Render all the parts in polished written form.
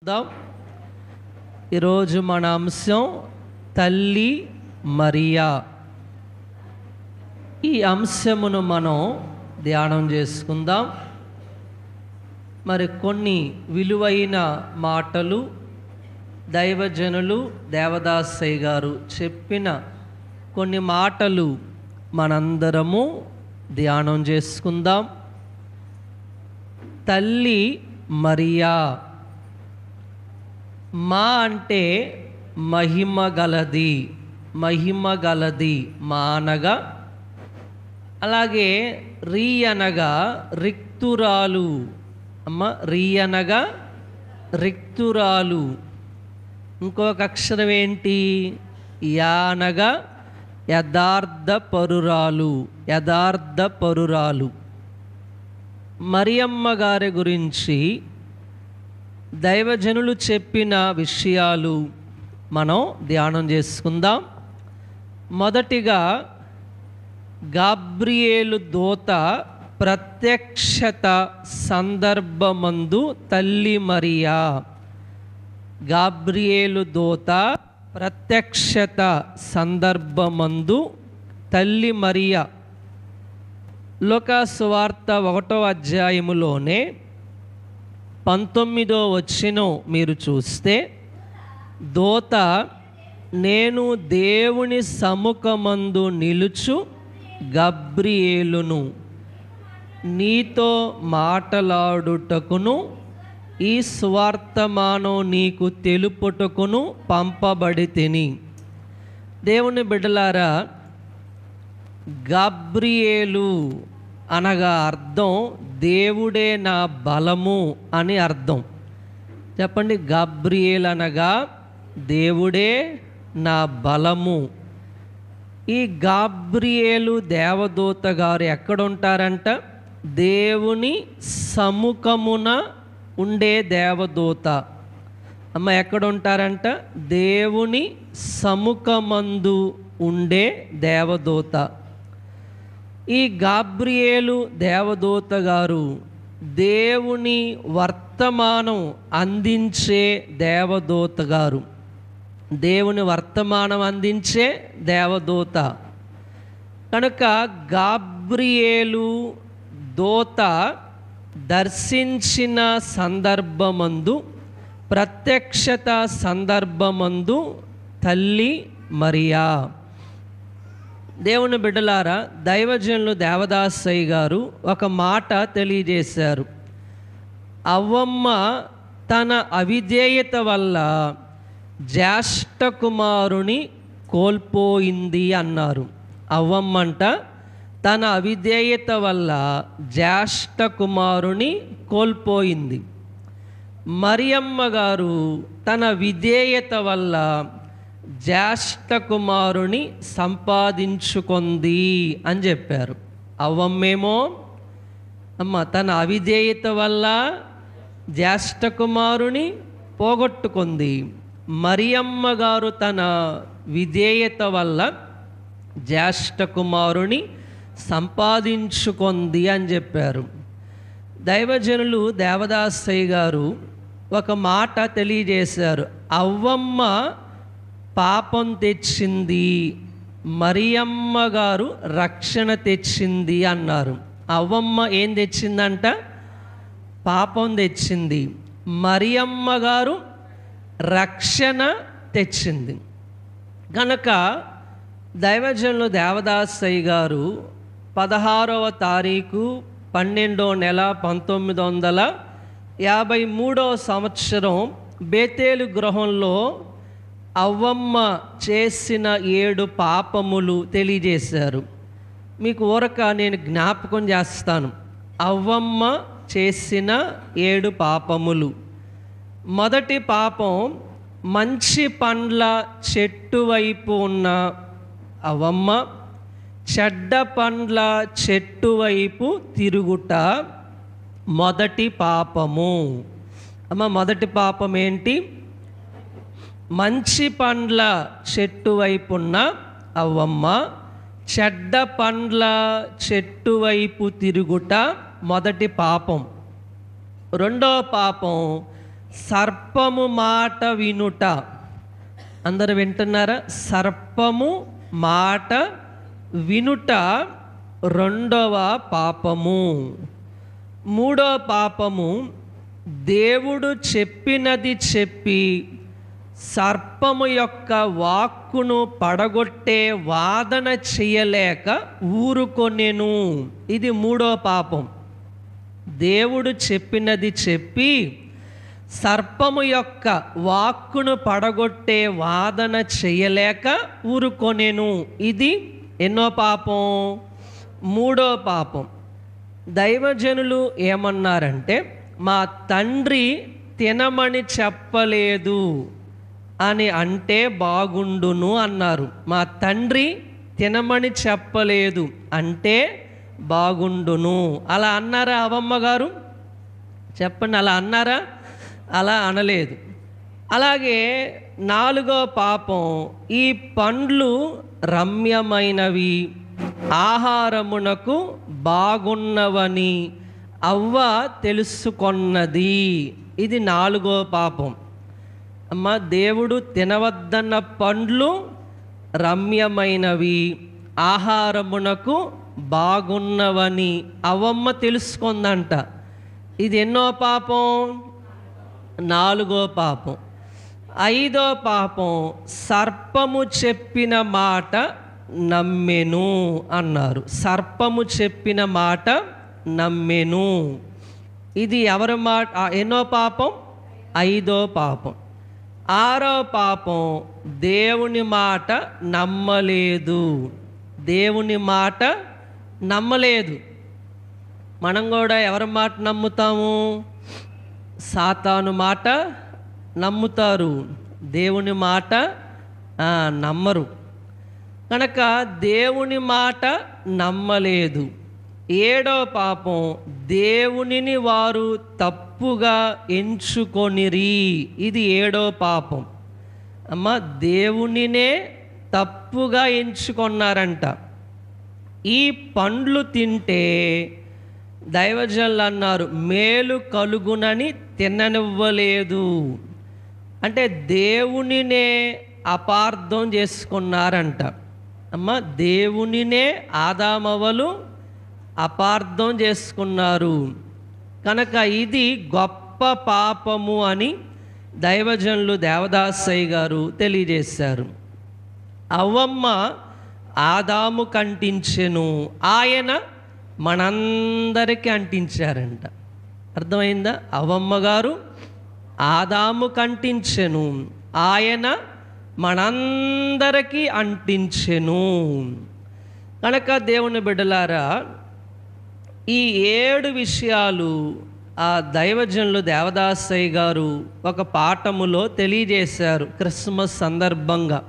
చూద్దాం. ఈరోజు మన అంశం తల్లి మరియా. ఈ అంశమును మనం ధ్యానం చేసుకుందాం. మరి కొన్ని విలువైన మాటలు దైవజనులు దేవదాసయ్య గారు చెప్పిన కొన్ని మాటలు మనందరము ధ్యానం చేసుకుందాం. తల్లి మరియా. మా అంటే మహిమ గలది, మహిమ గలది మా అనగా, అలాగే రీ అనగా రిక్తురాలు. అమ్మ రీ అనగా రిక్తురాలు. ఇంకొక అక్షరం ఏంటి? యా అనగా యథార్థ పరురాలు, యథార్థ పరురాలు. మరియమ్మ గారి గురించి దైవజనులు చెప్పిన విషయాలు మనం ధ్యానం చేసుకుందాం. మొదటిగా గాబ్రియేలు దూత ప్రత్యక్షత సందర్భమందు తల్లి మరియా. గాబ్రియేలు దూత ప్రత్యక్షత సందర్భమందు తల్లి మరియా. లూకా సువార్త 1వ అధ్యాయములోనే 19వ వచనం మీరు చూస్తే, దూత నేను దేవుని సముఖమందు నిలుచు గబ్రియేలును, నీతో మాటలాడుటకును ఈ సువార్తమానం నీకు తెలుపుటకును పంపబడితిని. దేవుని బిడ్డలారా, గబ్రియేలు అనగా అర్థం దేవుడే నా బలము అని అర్థం. చెప్పండి, గబ్రియేల్ అనగా దేవుడే నా బలము. ఈ గాబ్రియేలు దేవదూత గారు ఎక్కడుంటారంట? దేవుని సముఖమున ఉండే దేవదూత. అమ్మ ఎక్కడుంటారంట? దేవుని సముఖమందు ఉండే దేవదూత. ఈ గాబ్రియేలు దేవదూత గారు దేవుని వర్తమానం అందించే దేవదూత గారు. దేవుని వర్తమానం అందించే దేవదూత కనుక గాబ్రియేలు దూత దర్శించిన సందర్భమందు, ప్రత్యక్షత సందర్భమందు తల్లి మరియా. దేవుని బిడ్డలారా, దైవజనులు దేవదాసయ్య గారు ఒక మాట తెలియజేశారు. అవ్వమ్మ తన అవిధేయత వల్ల జ్యేష్ఠ కుమారుని కోల్పోయింది అన్నారు. అవ్వమ్మంట తన అవిధేయత వల్ల జ్యేష్ఠ కుమారుని కోల్పోయింది. మరియమ్మ గారు తన విధేయత వల్ల జ్యేష్ఠ కుమారుని సంపాదించుకుంది అని చెప్పారు. అవ్వమ్మేమో తన అవిధేయత వల్ల జ్యేష్ఠ కుమారుని పోగొట్టుకుంది. మరియమ్మ గారు తన విధేయత వల్ల జ్యేష్ఠ కుమారుని సంపాదించుకుంది అని చెప్పారు. దైవజనులు దేవదాసయ్య గారు ఒక మాట తెలియజేశారు. అవ్వమ్మ పాపం తెచ్చింది, మరియమ్మ గారు రక్షణ తెచ్చింది అన్నారు. అవ్వమ్మ ఏం తెచ్చిందంట? పాపం తెచ్చింది. మరియమ్మ గారు రక్షణ తెచ్చింది. కనుక దైవజనులు దేవదాసయ్య గారు 16వ తారీఖు 12వ నెల 1953వ సంవత్సరం బేతేలు గృహంలో అవ్వమ్మ చేసిన 7 పాపములు తెలియజేశారు. మీకు ఊరక నేను జ్ఞాపకం చేస్తాను. అవ్వమ్మ చేసిన 7 పాపములు. మొదటి పాపం, మంచి పండ్ల చెట్టు వైపు ఉన్న అవ్వమ్మ చెడ్డ పండ్ల చెట్టు వైపు తిరుగుట మొదటి పాపము. మొదటి పాపం ఏంటి? మంచి పండ్ల చెట్టు వైపున్న అవ్వమ్మ చెడ్డ పండ్ల చెట్టు వైపు తిరుగుట మొదటి పాపం. రెండో పాపం, సర్పము మాట వినుట. అందరు వింటున్నారా? సర్పము మాట వినుట రెండవ పాపము. మూడవ పాపము, దేవుడు చెప్పినది చెప్పి సర్పము యొక్క వాక్కును పడగొట్టే వాదన చేయలేక ఊరుకొనెను. ఇది మూడో పాపం. దేవుడు చెప్పినది చెప్పి సర్పము యొక్క వాక్కును పడగొట్టే వాదన చేయలేక ఊరుకొనెను. ఇది ఎన్నో పాపం? మూడో పాపం. దైవజనులు ఏమన్నారంటే, మా తండ్రి తినమని చెప్పలేదు అని అంటే బాగుండును అన్నారు. మా తండ్రి తినమని చెప్పలేదు అంటే బాగుండును. అలా అన్నారా అవమ్మ గారు? చెప్పండి, అలా అన్నారా? అలా అనలేదు. అలాగే నాలుగో పాపం, ఈ పండ్లు రమ్యమైనవి, ఆహారమునకు బాగున్నవని అవ్వ తెలుసుకొన్నది. ఇది నాలుగో పాపం. అమ్మ, దేవుడు తినవద్దన్న పండ్లు రమ్యమైనవి, ఆహారమునకు బాగున్నవని అవ్వమ్మ తెలుసుకుందంట. ఇది ఎన్నో పాపం? నాలుగో పాపం. ఐదో పాపం, సర్పము చెప్పిన మాట నమ్మెను అన్నారు. సర్పము చెప్పిన మాట నమ్మెను. ఇది ఎవరి మాట? ఎన్నో పాపం? ఐదో పాపం. ఆరో పాపం, దేవుని మాట నమ్మలేదు. దేవుని మాట నమ్మలేదు. మనం కూడా ఎవరి మాట నమ్ముతాము? సాతాను మాట నమ్ముతారు, దేవుని మాట నమ్మరు. కనుక దేవుని మాట నమ్మలేదు. ఏడో పాపం, దేవునిని వారు తప్పుగా ఎంచుకొనిరి. ఇది ఏడో పాపం. అమ్మ, దేవునినే తప్పుగా ఎంచుకున్నారంట. ఈ పండ్లు తింటే దైవజనులు అన్నారు మేలు కలుగునని తిననివ్వలేదు. అంటే దేవునినే అపార్థం చేసుకున్నారంట. అమ్మ, దేవునినే ఆదామవ్వలు అపార్థం చేసుకున్నారు. కనుక ఇది గొప్ప పాపము అని దైవజనులు దేవదాసయ్య గారు తెలియజేశారు. అవ్వమ్మ ఆదాము కంటించెను, ఆయన మనందరికీ అంటించారంట. అర్థమైందా? అవ్వమ్మ గారు ఆదాము కంటించెను, ఆయన మనందరికీ అంటించెను. కనుక దేవుని బిడ్డలారా, ఈ 7 విషయాలు ఆ దైవజనులు దేవదాసయ్య గారు ఒక పాఠములో తెలియజేశారు క్రిస్మస్ సందర్భంగా.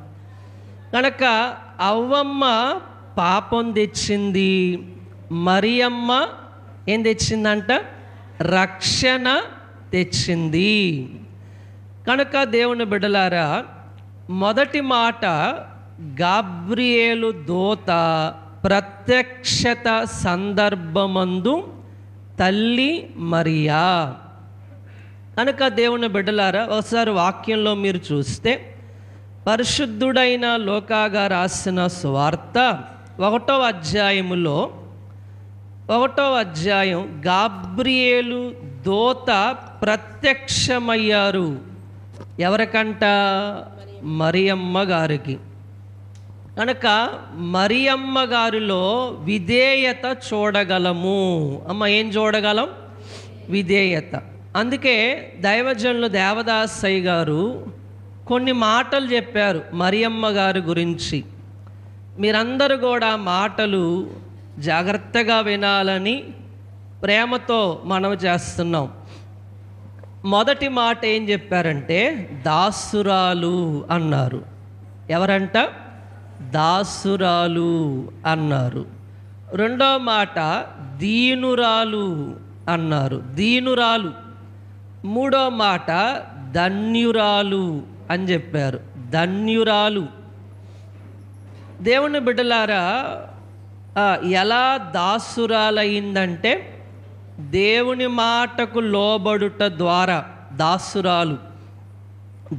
కనుక అవ్వమ్మ పాపం తెచ్చింది, మరియమ్మ ఏం తెచ్చిందంట? రక్షణ తెచ్చింది. కనుక దేవుని బిడ్డలారా, మొదటి మాట, గాబ్రియేలు దూత ప్రత్యక్షత సందర్భమందు తల్లి మరియా. కనుక దేవుని బిడ్డలారా, ఒకసారి వాక్యంలో మీరు చూస్తే పరిశుద్ధుడైన లూకా రాసిన సువార్త 1వ అధ్యాయములో 1వ అధ్యాయం, గాబ్రియేలు దూత ప్రత్యక్షమయ్యారు. ఎవరికంట? మరియమ్మ గారికి. కనుక మరియమ్మ గారిలో విధేయత చూడగలము. అమ్మ, ఏం చూడగలం? విధేయత. అందుకే దైవజనులు దేవదాసయ్య గారు కొన్ని మాటలు చెప్పారు మరియమ్మ గారి గురించి. మీరందరూ కూడా మాటలు జాగ్రత్తగా వినాలని ప్రేమతో మనవి చేస్తున్నాం. మొదటి మాట ఏం చెప్పారంటే దాసురాలు అన్నారు. ఎవరంట? దాసురాలు అన్నారు. రెండో మాట దీనురాలు అన్నారు. దీనురాలు. మూడో మాట ధన్యురాలు అని చెప్పారు. ధన్యురాలు. దేవుని బిడ్డలారా, ఎలా దాసురాలయ్యిందంటే దేవుని మాటకు లోబడుట ద్వారా దాసురాలు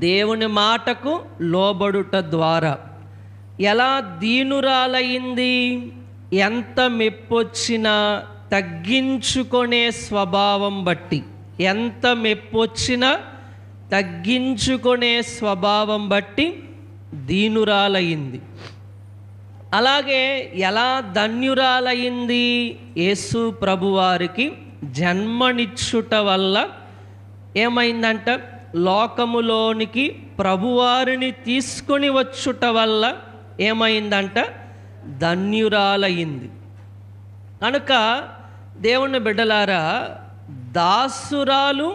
దేవుని మాటకు లోబడుట ద్వారా ఎలా దీనురాలయ్యింది? ఎంత మెప్పొచ్చినా తగ్గించుకునే స్వభావం బట్టి, ఎంత మెప్పొచ్చినా తగ్గించుకునే స్వభావం బట్టి దీనురాలయ్యింది. అలాగే ఎలా ధన్యురాలయ్యింది? యేసు ప్రభువారికి జన్మనిచ్చుట వల్ల ఏమైందంట? లోకములోనికి ప్రభువారిని తీసుకొని వచ్చుట వల్ల ఏమైందంట? ధన్యురాలయ్యింది. కనుక దేవుని బిడ్డలారా, దాసురాలు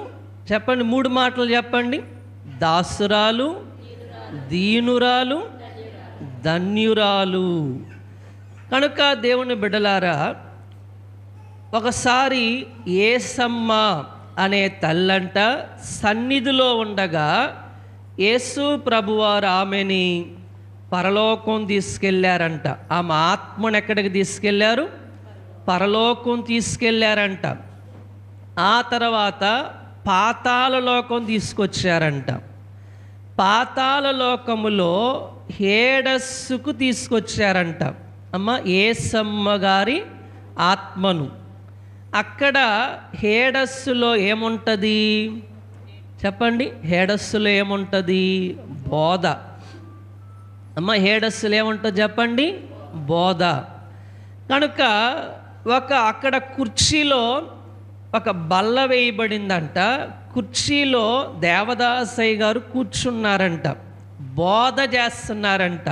చెప్పండి, 3 మాటలు చెప్పండి. దాసురాలు, దీనురాలు, ధన్యురాలు. కనుక దేవుని బిడ్డలారా, ఒకసారి యేసమ్మ అనే తల్లంట సన్నిధిలో ఉండగా యేసు ప్రభువారు ఆమెని పరలోకం తీసుకెళ్ళారంట. ఆమె ఆత్మను ఎక్కడికి తీసుకెళ్ళారు? పరలోకం తీసుకెళ్ళారంట. ఆ తర్వాత పాతాళ లోకం తీసుకొచ్చారంట. పాతాళ లోకములో హేడస్సుకు తీసుకొచ్చారంట. యేసమ్మ గారి ఆత్మను. అక్కడ హేడస్సులో ఏముంటుంది చెప్పండి? హేడస్సులో ఏముంటుంది? బోధ. హేడస్సులో ఏముంటుంది చెప్పండి? బోధ. కనుక అక్కడ కుర్చీలో ఒక బల్ల వేయబడిందంట. కుర్చీలో దేవదాసయ్య గారు కూర్చున్నారంట, బోధ చేస్తున్నారంట.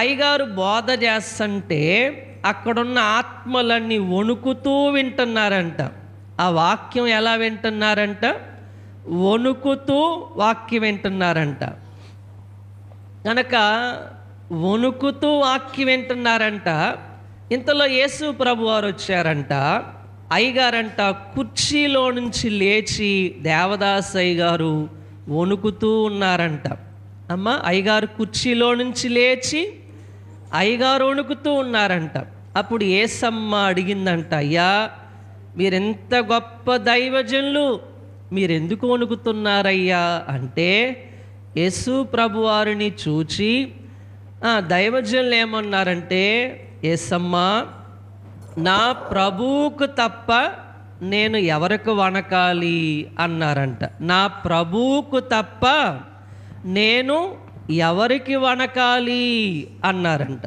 అయ్యగారు బోధ చేస్తుంటే అక్కడున్న ఆత్మలన్నీ వణుకుతూ వింటున్నారంట. ఆ వాక్యం ఎలా వింటున్నారంట? వణుకుతూ వాక్యం వింటున్నారంట. కనుక వణుకుతూ వాక్యం వింటున్నారంట. ఇంతలో యేసు ప్రభువారు వచ్చారంట. అయ్యగారంట కుర్చీలో నుంచి లేచి దేవదాసయ్య గారు వణుకుతూ ఉన్నారంట. అయ్యగారు కుర్చీలో నుంచి లేచి అయ్యగారు వణుకుతూ ఉన్నారంట. అప్పుడు యేసమ్మ అడిగిందంట, అయ్యా మీరెంత గొప్ప దైవజనులు, మీరెందుకు వణుకుతున్నారయ్యా అంటే, యేసు ప్రభువారిని చూచి దైవజనులు ఏమన్నారంటే, యేసమ్మ నా ప్రభువుకు తప్ప నేను ఎవరికి వణకాలి అన్నారంట. నా ప్రభువుకు తప్ప నేను ఎవరికి వణకాలి అన్నారంట.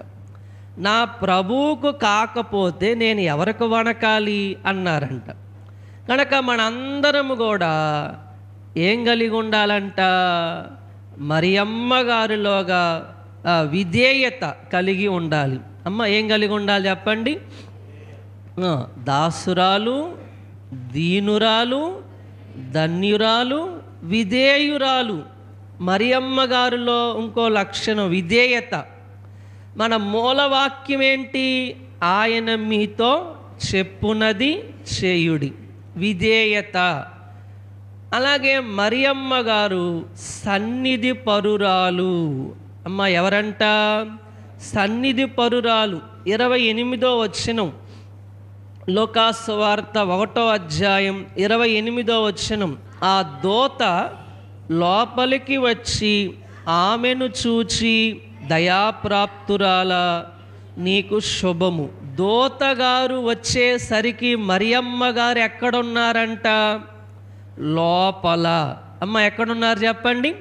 నా ప్రభువుకు కాకపోతే నేను ఎవరికి వణకాలి అన్నారంట. కనుక మనందరము కూడా ఏం కలిగి ఉండాలంట? మరియమ్మ గారిలోగా విధేయత కలిగి ఉండాలి. ఏం కలిగి ఉండాలి చెప్పండి? దాసురాలు, దీనురాలు, ధన్యురాలు, విధేయురాలు. మరియమ్మ గారిలో ఇంకో లక్షణం విధేయత. మన మూలవాక్యం ఏంటి? ఆయన మీతో చెప్పునది చేయుడి, విధేయత. అలాగే మరియమ్మ గారు సన్నిధి పరురాలు. ఎవరంట? సన్నిధి పరురాలు. 28వ వచనం, లూకాసు వార్త 1వ అధ్యాయం 28వ వచనం. ఆ దూత లోపలికి వచ్చి ఆమెను చూచి, దయాప్రాప్తురాల నీకు శుభము. దూతగారు వచ్చేసరికి మరియమ్మ గారు ఎక్కడున్నారంట? లోపల. ఎక్కడున్నారు చెప్పండి?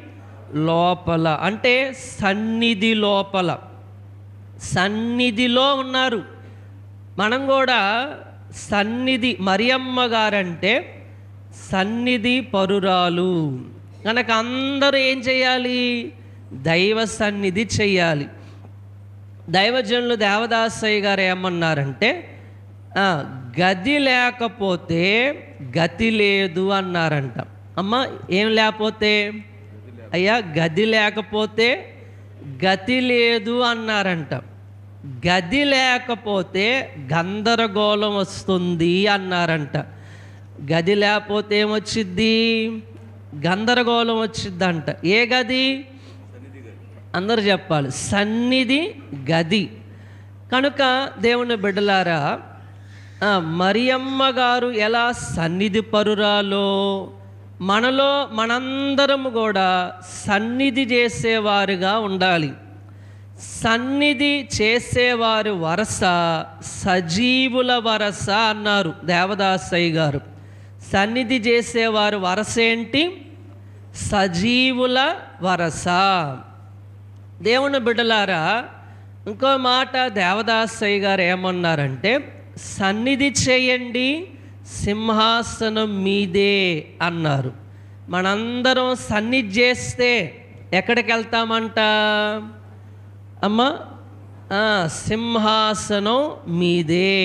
లోపల. అంటే సన్నిధి లోపల, సన్నిధిలో ఉన్నారు. మనం కూడా సన్నిధి, మరియమ్మ గారంటే సన్నిధి పరురాలు. కనుక అందరూ ఏం చేయాలి? దైవ సన్నిధి చెయ్యాలి. దైవజనులు దేవదాసయ్య గారు ఏమన్నారంటే, గది లేకపోతే గతి లేదు అన్నారంట. ఏం లేకపోతే? అయ్యా గది లేకపోతే గతి లేదు అన్నారంట. గది లేకపోతే గందరగోళం వస్తుంది అన్నారంట. గది లేకపోతే ఏమొచ్చిద్ది? గందరగోళం వచ్చిద్దంట. ఏ గది? అందరు చెప్పాలి, సన్నిధి గది. కనుక దేవుని బిడ్డలారా, మరియమ్మ గారు ఎలా సన్నిధి పరురాలో మనలో మనందరం కూడా సన్నిధి చేసేవారుగా ఉండాలి. సన్నిధి చేసేవారి వరస సజీవుల వరస అన్నారు దేవదాసయ్య గారు. సన్నిధి చేసేవారు వరస ఏంటి? సజీవుల వరస. దేవుని బిడ్డలారా, ఇంకో మాట దేవదాసయ్య గారు ఏమన్నారంటే, సన్నిధి చేయండి సింహాసనం మీదే అన్నారు. మనందరం సన్నిధి చేస్తే ఎక్కడికి వెళ్తామంట అమ్మ? సింహాసనం మీదే.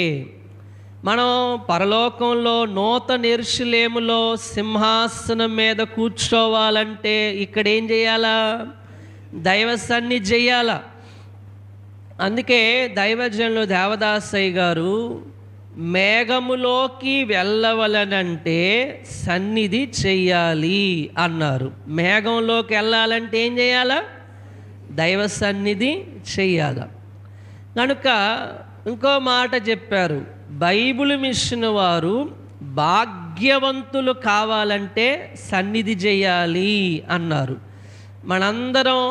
మనం పరలోకంలో నూతన యెరూషలేములో సింహాసనం మీద కూర్చోవాలంటే ఇక్కడ ఏం చేయాలా? దైవ సన్నిధి చేయాలా. అందుకే దైవజనులు దేవదాసయ్య గారు మేఘములోకి వెళ్ళవలనంటే సన్నిధి చెయ్యాలి అన్నారు. మేఘంలోకి వెళ్ళాలంటే ఏం చేయాలా? దైవ సన్నిధి చెయ్యాల. కనుక ఇంకో మాట చెప్పారు, బైబిల్ మిషన్ వారు భాగ్యవంతులు కావాలంటే సన్నిధి చేయాలి అన్నారు. మనందరం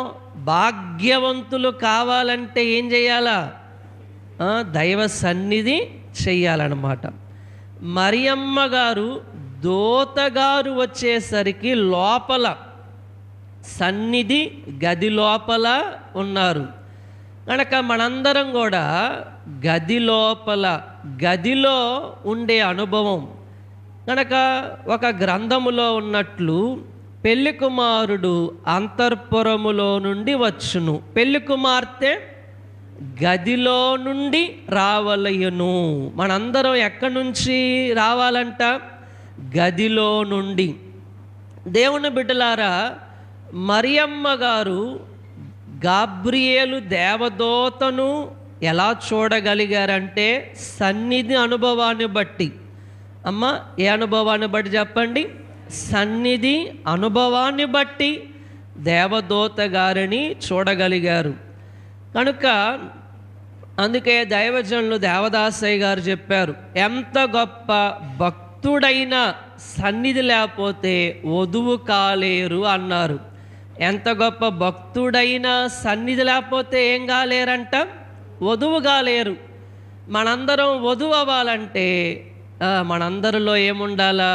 భాగ్యవంతులు కావాలంటే ఏం చేయాలా? దైవ సన్నిధి చెయ్యాలన్నమాట. మరియమ్మ గారు దూతగారు వచ్చేసరికి లోపల సన్నిధి గది లోపల ఉన్నారు. కనుక మనందరం కూడా గదిలో ఉండే అనుభవం. కనుక ఒక గ్రంథములో ఉన్నట్లు పెళ్లి కుమారుడు అంతఃపురములో నుండి వచ్చును, పెళ్లి కుమార్తె గదిలో నుండి రావలయును. మనందరం ఎక్కడి నుంచి రావాలంట? గదిలో నుండి. దేవుని బిడ్డలారా, మరియమ్మ గారు గాబ్రియేలు దేవదూతను ఎలా చూడగలిగారంటే సన్నిధి అనుభవాన్ని బట్టి. అమ్మ, ఏ అనుభవాన్ని బట్టి చెప్పండి? సన్నిధి అనుభవాన్ని బట్టి దేవదూత గారిని చూడగలిగారు. కనుక అందుకే దైవజనులు దేవదాసయ్య గారు చెప్పారు, ఎంత గొప్ప భక్తుడైనా సన్నిధి లేకపోతే వధువు కాలేరు అన్నారు. ఎంత గొప్ప భక్తుడైనా సన్నిధి లేకపోతే ఏం కాలేరంట? వధువు కాలేరు. మనందరం వధువు అవ్వాలంటే మనందరిలో ఏముండాలా?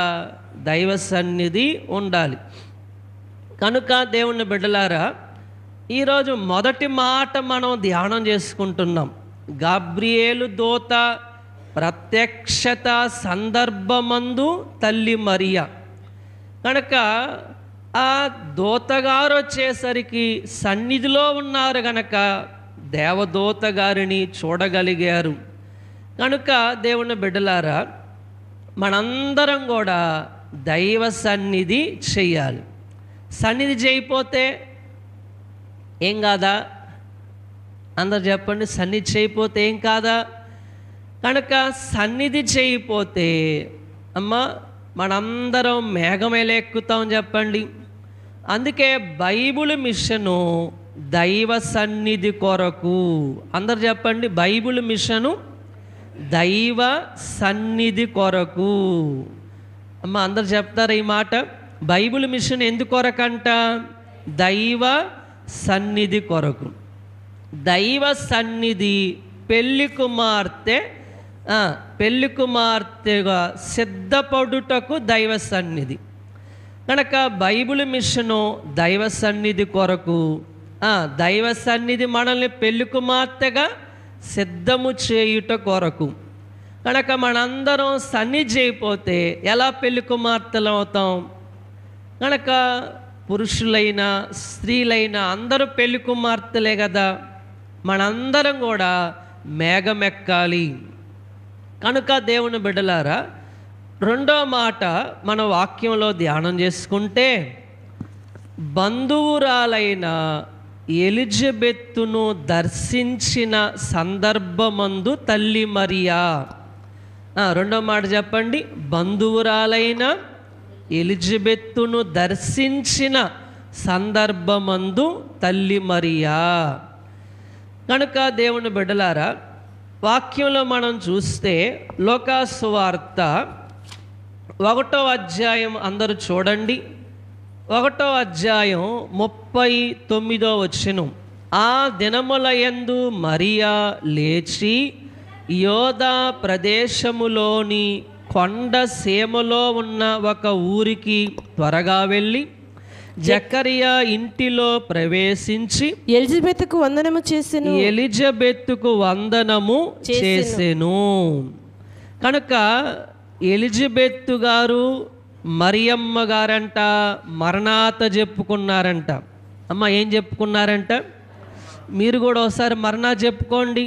దైవ సన్నిధి ఉండాలి. కనుక దేవుని బిడ్డలారా, ఈరోజు మొదటి మాట మనం ధ్యానం చేసుకుంటున్నాం. గాబ్రియేలు దూత ప్రత్యక్షత సందర్భమందు తల్లి మరియా. కనుక ఆ దూతగారు వచ్చేసరికి సన్నిధిలో ఉన్నారు కనుక దేవదూత గారిని చూడగలిగారు. కనుక దేవుని బిడ్డలారా, మనందరం కూడా దైవ సన్నిధి చెయ్యాలి. సన్నిధి చేయకపోతే ఏం కాదా? అందరు చెప్పండి, సన్నిధి చేయకపోతే ఏం కాదా? కనుక సన్నిధి చేయకపోతే అమ్మ మనందరం మేఘమేలా ఎక్కుతాం చెప్పండి. అందుకే బైబిల్ మిషను దైవ సన్నిధి కొరకు. అందరు చెప్పండి, బైబిల్ మిషను దైవ సన్నిధి కొరకు. అమ్మ అందరు చెప్తారు ఈ మాట. బైబిల్ మిషన్ ఎందుకొరకంట? దైవ సన్నిధి కొరకు. దైవ సన్నిధి పెళ్లి కుమార్తెగా సిద్ధపడుటకు దైవ సన్నిధి. కనుక బైబిల్ మిషను దైవ సన్నిధి కొరకు. దైవ సన్నిధి మనల్ని పెళ్లి కుమార్తెగా సిద్ధము చేయుట కొరకు. కనుక మనందరం సన్నిధి చేయకపోతే ఎలా పెళ్లి కుమార్తెలు అవుతాం? కనుక పురుషులైనా స్త్రీలైనా అందరూ పెళ్లి కుమార్తెలే కదా. మనందరం కూడా మేఘమెక్కాలి. కనుక దేవుని బిడ్డలారా, రెండో మాట మన వాక్యంలో ధ్యానం చేసుకుంటే, బంధువురాలైన ఎలిజబెత్తును దర్శించిన సందర్భమందు తల్లి మరియా. రెండో మాట చెప్పండి, బంధువురాలైన ఎలిజబెత్తును దర్శించిన సందర్భమందు తల్లి మరియా. కనుక దేవుని బిడ్డలారా, వాక్యంలో మనం చూస్తే లూకా సువార్త 1వ అధ్యాయం అందరూ చూడండి. 1వ అధ్యాయం 39వ వచనం. ఆ దినములయందు మరియా లేచి యోదా ప్రదేశములోని కొండ సీమలో ఉన్న ఒక ఊరికి త్వరగా వెళ్ళి జకరియా ఇంటిలో ప్రవేశించి ఎలిజబెత్కు వందనము చేసెను. కనుక ఎలిజబెత్ గారు మరియమ్మ గారంట మరణాత చెప్పుకున్నారంట. అమ్మ ఏం చెప్పుకున్నారంట? మీరు కూడా ఒకసారి మరణా చెప్పుకోండి.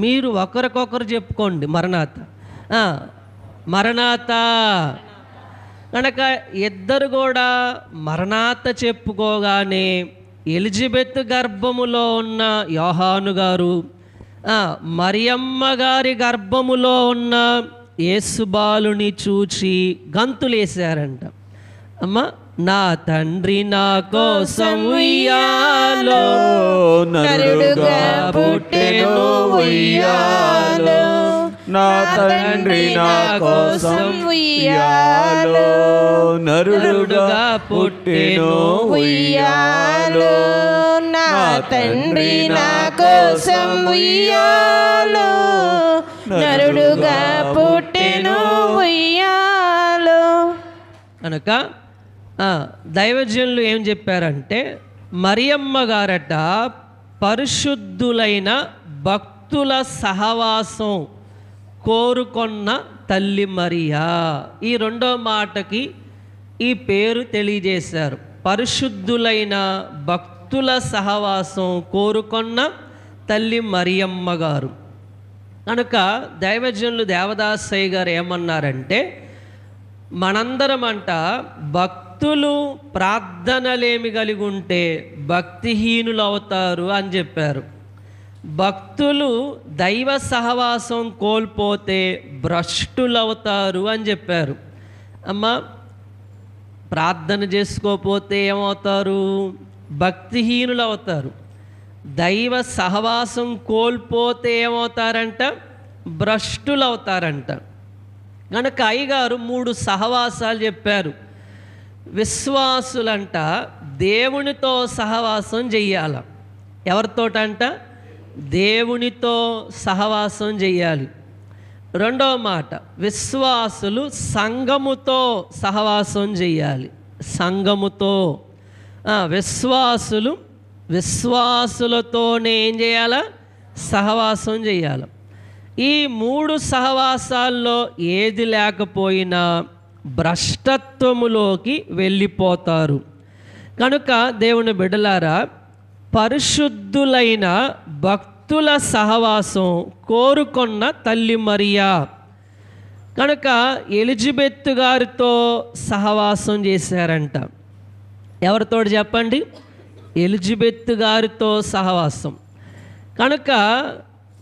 మీరు ఒకరికొకరు చెప్పుకోండి మరణాత. మరణాత. కనుక ఇద్దరు కూడా మరణాత చెప్పుకోగానే ఎలిజబెత్ గర్భములో ఉన్న యోహాను గారు మరియమ్మ గారి గర్భములో ఉన్న యేసుబాలుని చూచి గంతులేశారంట. అమ్మ, నా తండ్రి నా కోసం ఉయ్యాలో నరుడుగా పుట్టెను ఉయ్యాలో, నా తండ్రి నా కోసం ఉయ్యాలో, నరుడుగా పుట్టెను ఉయ్యాలో, నా తండ్రి నా కోసం ఉయ్యాలో, నరుడుగా పుట్టెను ఉయ్యాలో. కనుక దైవజనులు ఏం చెప్పారంటే, మరియమ్మ గారట పరిశుద్ధులైన భక్తుల సహవాసం కోరుకొన్న తల్లి మరియా. ఈ 2వ మాటకి ఈ పేరు తెలియజేశారు. పరిశుద్ధులైన భక్తుల సహవాసం కోరుకొన్న తల్లి మరియమ్మ గారు. కనుక దైవజనులు దేవదాసయ్య గారు ఏమన్నారంటే, మనందరం అంట భక్తులు ప్రార్థనలేమి కలిగి ఉంటే భక్తిహీనులు అవుతారు అని చెప్పారు. భక్తులు దైవ సహవాసం కోల్పోతే భ్రష్టులు అవుతారు అని చెప్పారు. అమ్మ, ప్రార్థన చేసుకోకపోతే ఏమవుతారు? భక్తిహీనులు అవుతారు. దైవ సహవాసం కోల్పోతే ఏమవుతారంట? భ్రష్టులు అవుతారంట. కనుక అయ్యగారు 3 సహవాసాలు చెప్పారు. విశ్వాసులంట దేవునితో సహవాసం చెయ్యాల. ఎవరితోటంట? దేవునితో సహవాసం చెయ్యాలి. 2వ మాట, విశ్వాసులు సంఘముతో సహవాసం చెయ్యాలి. సంఘముతో. విశ్వాసులతోనే ఏం చేయాలా? సహవాసం చెయ్యాలి. ఈ 3 సహవాసాల్లో ఏది లేకపోయినా భ్రష్టత్వములోకి వెళ్ళిపోతారు. కనుక దేవుని బిడ్డలారా, పరిశుద్ధులైన భక్తుల సహవాసం కోరుకొన్న తల్లి మరియా. కనుక ఎలిజబెత్ గారితో సహవాసం చేశారంట. ఎవరితో చెప్పండి? ఎలిజబెత్ గారితో సహవాసం. కనుక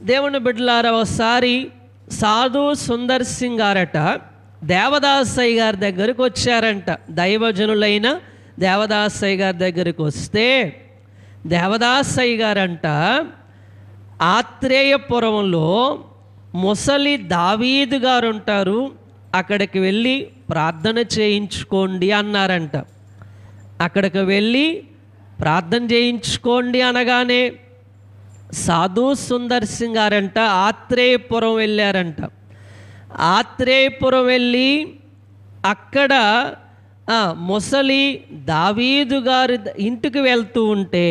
దేవుని బిడ్డలారా, ఒకసారి సాధు సుందర్ సింగ్ గారట దేవదాసయ్య గారి దగ్గరికి వచ్చారంట. దైవజనులైన దేవదాసయ్య గారి దగ్గరికి వస్తే దేవదాసయ్య గారంట ఆత్రేయపురంలో ముసలి దావీదు గారు ఉంటారు, అక్కడికి వెళ్ళి ప్రార్థన చేయించుకోండి అన్నారంట. అక్కడికి వెళ్ళి ప్రార్థన చేయించుకోండి అనగానే సాధు సుందర్ సింగ్ గారంట ఆత్రేయపురం వెళ్ళారంట. ఆత్రేయపురం వెళ్ళి అక్కడ ముసలి దావీదు గారి ఇంటికి వెళ్తూ ఉంటే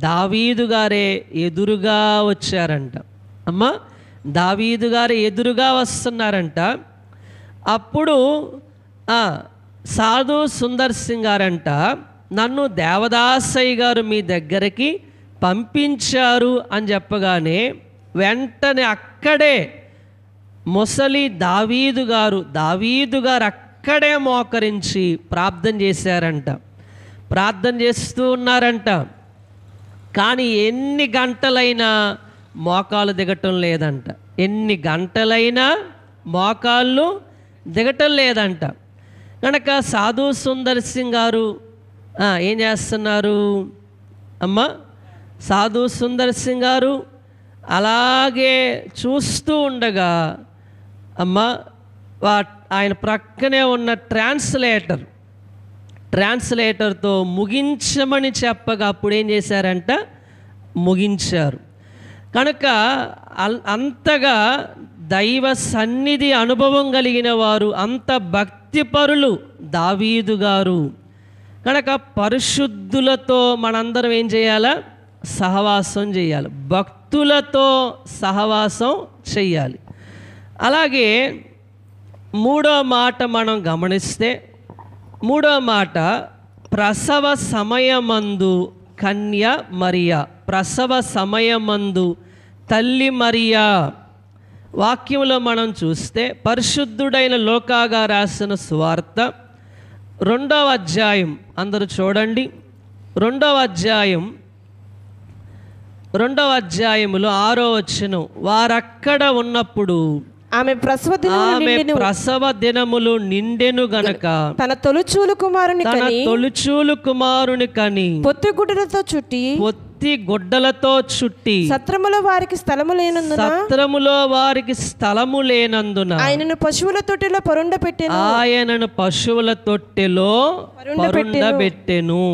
దావీదు గారే ఎదురుగా వచ్చారంట. అమ్మ, దావీదు గారు ఎదురుగా వస్తున్నారంట. అప్పుడు సాధు సుందర్ సింగ్ గారంట, నన్ను దేవదాసయ్య గారు మీ దగ్గరికి పంపించారు అని చెప్పగానే వెంటనే అక్కడే ముసలి దావీదు గారు అక్కడే మోకరించి ప్రార్థన చేశారంట. ప్రార్థన చేస్తూ ఉన్నారంట. కానీ ఎన్ని గంటలైనా మోకాలు దిగటం లేదంట. ఎన్ని గంటలైనా మోకాళ్ళు దిగటం లేదంట. కనుక సాధు సుందర్ సింగ్ గారు ఏం చేస్తున్నారు? అమ్మ, సాధు సుందర్ సింగ్ గారు అలాగే చూస్తూ ఉండగా అమ్మ ఆయన ప్రక్కనే ఉన్న ట్రాన్స్లేటర్తో ముగించమని చెప్పగా అప్పుడు ఏం చేశారంట, ముగించారు. కనుక అంతగా దైవ సన్నిధి అనుభవం కలిగిన వారు, అంత భక్తిపరులు దావీదు గారు. కనుక పరిశుద్ధులతో మనందరం ఏం చేయాలా, సహవాసం చేయాలి, భక్తులతో సహవాసం చెయ్యాలి. అలాగే మూడో మాట మనం గమనిస్తే, మూడో మాట ప్రసవ సమయమందు కన్య మరియా, ప్రసవ సమయమందు తల్లి మరియా. వాక్యంలో మనం చూస్తే పరిశుద్ధుడైన లూకా రాసిన సువార్త 2వ అధ్యాయం, అందరూ చూడండి, 2వ అధ్యాయములో 6వ వచనం, వారక్కడ ఉన్నప్పుడు ఆమె ప్రసవ దినములు నిండెను గనక తన తొలిచూలు కుమారుని కని పొత్తి గుడ్డలతో చుట్టి సత్రములో వారికి స్థలము లేనందున ఆయనను పశువుల తొట్టెలో పరుండబెట్టెను.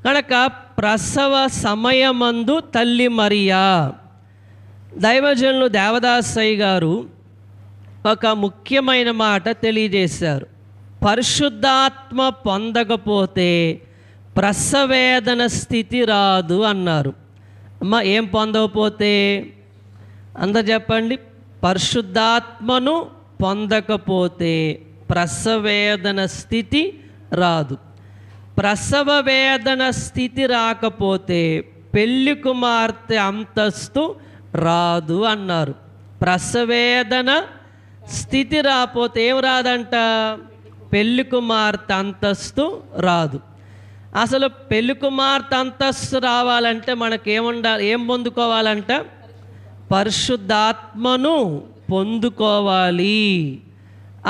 కనుక ప్రసవ సమయమందు తల్లి మరియా. దైవజనులు దేవదాసయ్య గారు ఒక ముఖ్యమైన మాట తెలియజేశారు. పరిశుద్ధాత్మ పొందకపోతే ప్రసవేదన స్థితి రాదు అన్నారు. అమ్మ, ఏం పొందకపోతే? అందరు చెప్పండి. పరిశుద్ధాత్మను పొందకపోతే ప్రసవేదన స్థితి రాదు. ప్రసవ వేదన స్థితి రాకపోతే పెళ్లి కుమార్తె అంతస్తు రాదు అన్నారు. ప్రసవేదన స్థితి రాకపోతే ఏం రాదంట? పెళ్లి కుమార్తె అంతస్తు రాదు. అసలు పెళ్లి కుమార్తె అంతస్తు రావాలంటే మనకేముండాలి, ఏం పొందుకోవాలంట? పరిశుద్ధాత్మను పొందుకోవాలి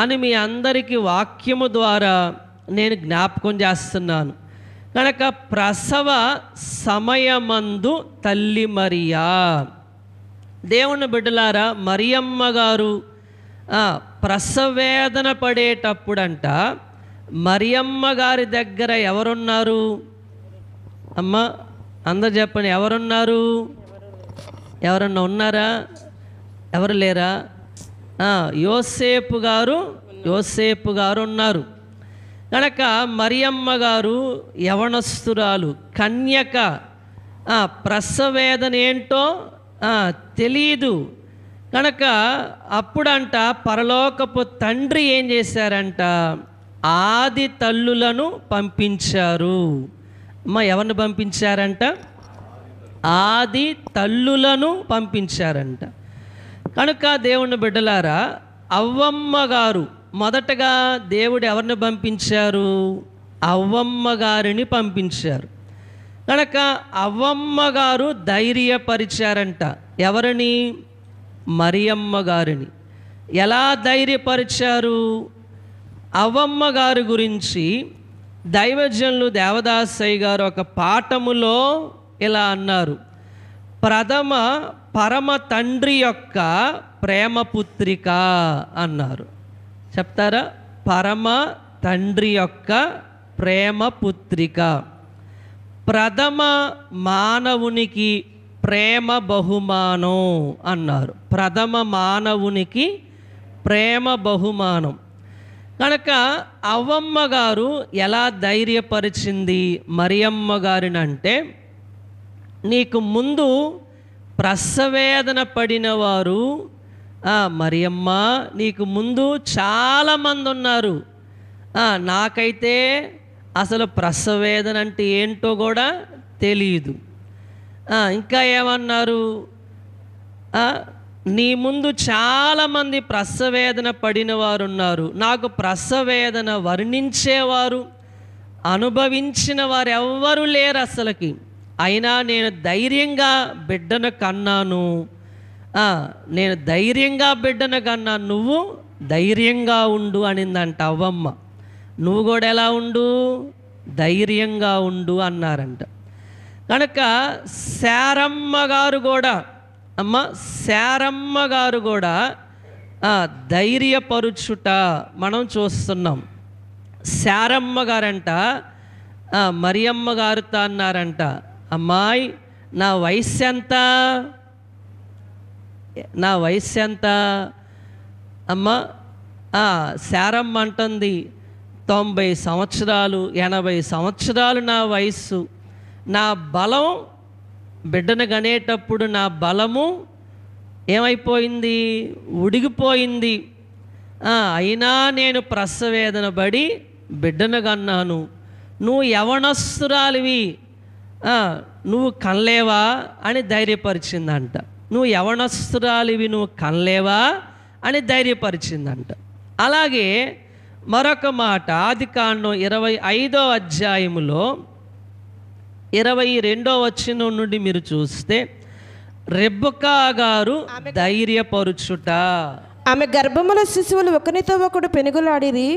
అని మీ అందరికీ వాక్యము ద్వారా నేను జ్ఞాపకం చేస్తున్నాను. కనుక ప్రసవ సమయమందు తల్లి మరియా. దేవుని బిడ్డలారా, మరియమ్మ గారు ప్రసవేదన పడేటప్పుడంట మరియమ్మ గారి దగ్గర ఎవరున్నారు? అమ్మ, అందరు చెప్పండి, ఎవరున్నారు? ఎవరన్నా ఉన్నారా? ఎవరు లేరా? యోసేపు గారు ఉన్నారు. కనుక మరియమ్మ గారు యవనస్తురాలు, కన్యక, ప్రసవేదన ఏంటో తెలీదు. కనుక అప్పుడంట పరలోకపు తండ్రి ఏం చేశారంట? ఆది తల్లులను పంపించారు. అమ్మ, ఎవరిని పంపించారంట? ఆది తల్లులను పంపించారంట. కనుక దేవుని బిడ్డలారా, అవ్వమ్మ గారు మొదటగా దేవుడు ఎవరిని పంపించారు? అవ్వమ్మ గారిని పంపించారు. కనుక అవ్వమ్మ గారు ధైర్యపరిచారంట. ఎవరిని? మరియమ్మ గారిని. ఎలా ధైర్యపరిచారు? అవ్వమ్మ గారి గురించి దైవజనులు దేవదాసయ్య గారు ఒక పాఠములో ఇలా అన్నారు. పరమ తండ్రి యొక్క ప్రేమపుత్రిక అన్నారు. చెప్తారా? పరమ తండ్రి యొక్క ప్రేమపుత్రిక, ప్రథమ మానవునికి ప్రేమ బహుమానం అన్నారు. ప్రథమ మానవునికి ప్రేమ బహుమానం. కనుక అవ్వమ్మ గారు ఎలా ధైర్యపరిచింది మరియమ్మ గారిని అంటే, నీకు ముందు ప్రసవేదన పడిన వారు మరియమ్మ, నీకు ముందు చాలామంది ఉన్నారు. నాకైతే అసలు ప్రసవేదన అంటే ఏంటో కూడా తెలియదు. ఇంకా ఏమన్నారు? నీ ముందు చాలామంది ప్రసవేదన పడిన వారు ఉన్నారు. నాకు ప్రసవేదన వర్ణించేవారు, అనుభవించిన వారు ఎవ్వరూ లేరు అసలుకి. అయినా నేను ధైర్యంగా బిడ్డను కన్నాను. నువ్వు ధైర్యంగా ఉండు అనిందంట అవ్వమ్మ. నువ్వు కూడా ఎలా ఉండు? ధైర్యంగా ఉండు అన్నారంట. కనుక శారమ్మ గారు కూడా ధైర్యపరుచుట మనం చూస్తున్నాం. శారమ్మ గారంట మరియమ్మ గారితో అన్నారంట, అమ్మాయి నా వయస్సు ఎంత, నా వయస్సు ఎంత అమ్మ? శారమ్మ అంటుంది 90 సంవత్సరాలు 80 సంవత్సరాలు నా వయస్సు, నా బలం బిడ్డను కనేటప్పుడు నా బలము ఏమైపోయింది, ఉడిగిపోయింది. అయినా నేను ప్రసవేదన పడి బిడ్డను కన్నాను. నువ్వు యవనస్తురాలివి, నువ్వు కనలేవా అని ధైర్యపరిచిందంట. నువ్వు యవనస్తురాలివి, నువ్వు కనలేవా అని ధైర్యపరిచిందంట. అలాగే మరొక మాట ఆదికాండం 25వ అధ్యాయములో 22వ వచనం నుండి మీరు చూస్తే, రెబెకా గారు ధైర్యపరుచుట. ఆమె గర్భముల శిశువులు ఒకరితో ఒకడు పెనుగులాడిరి.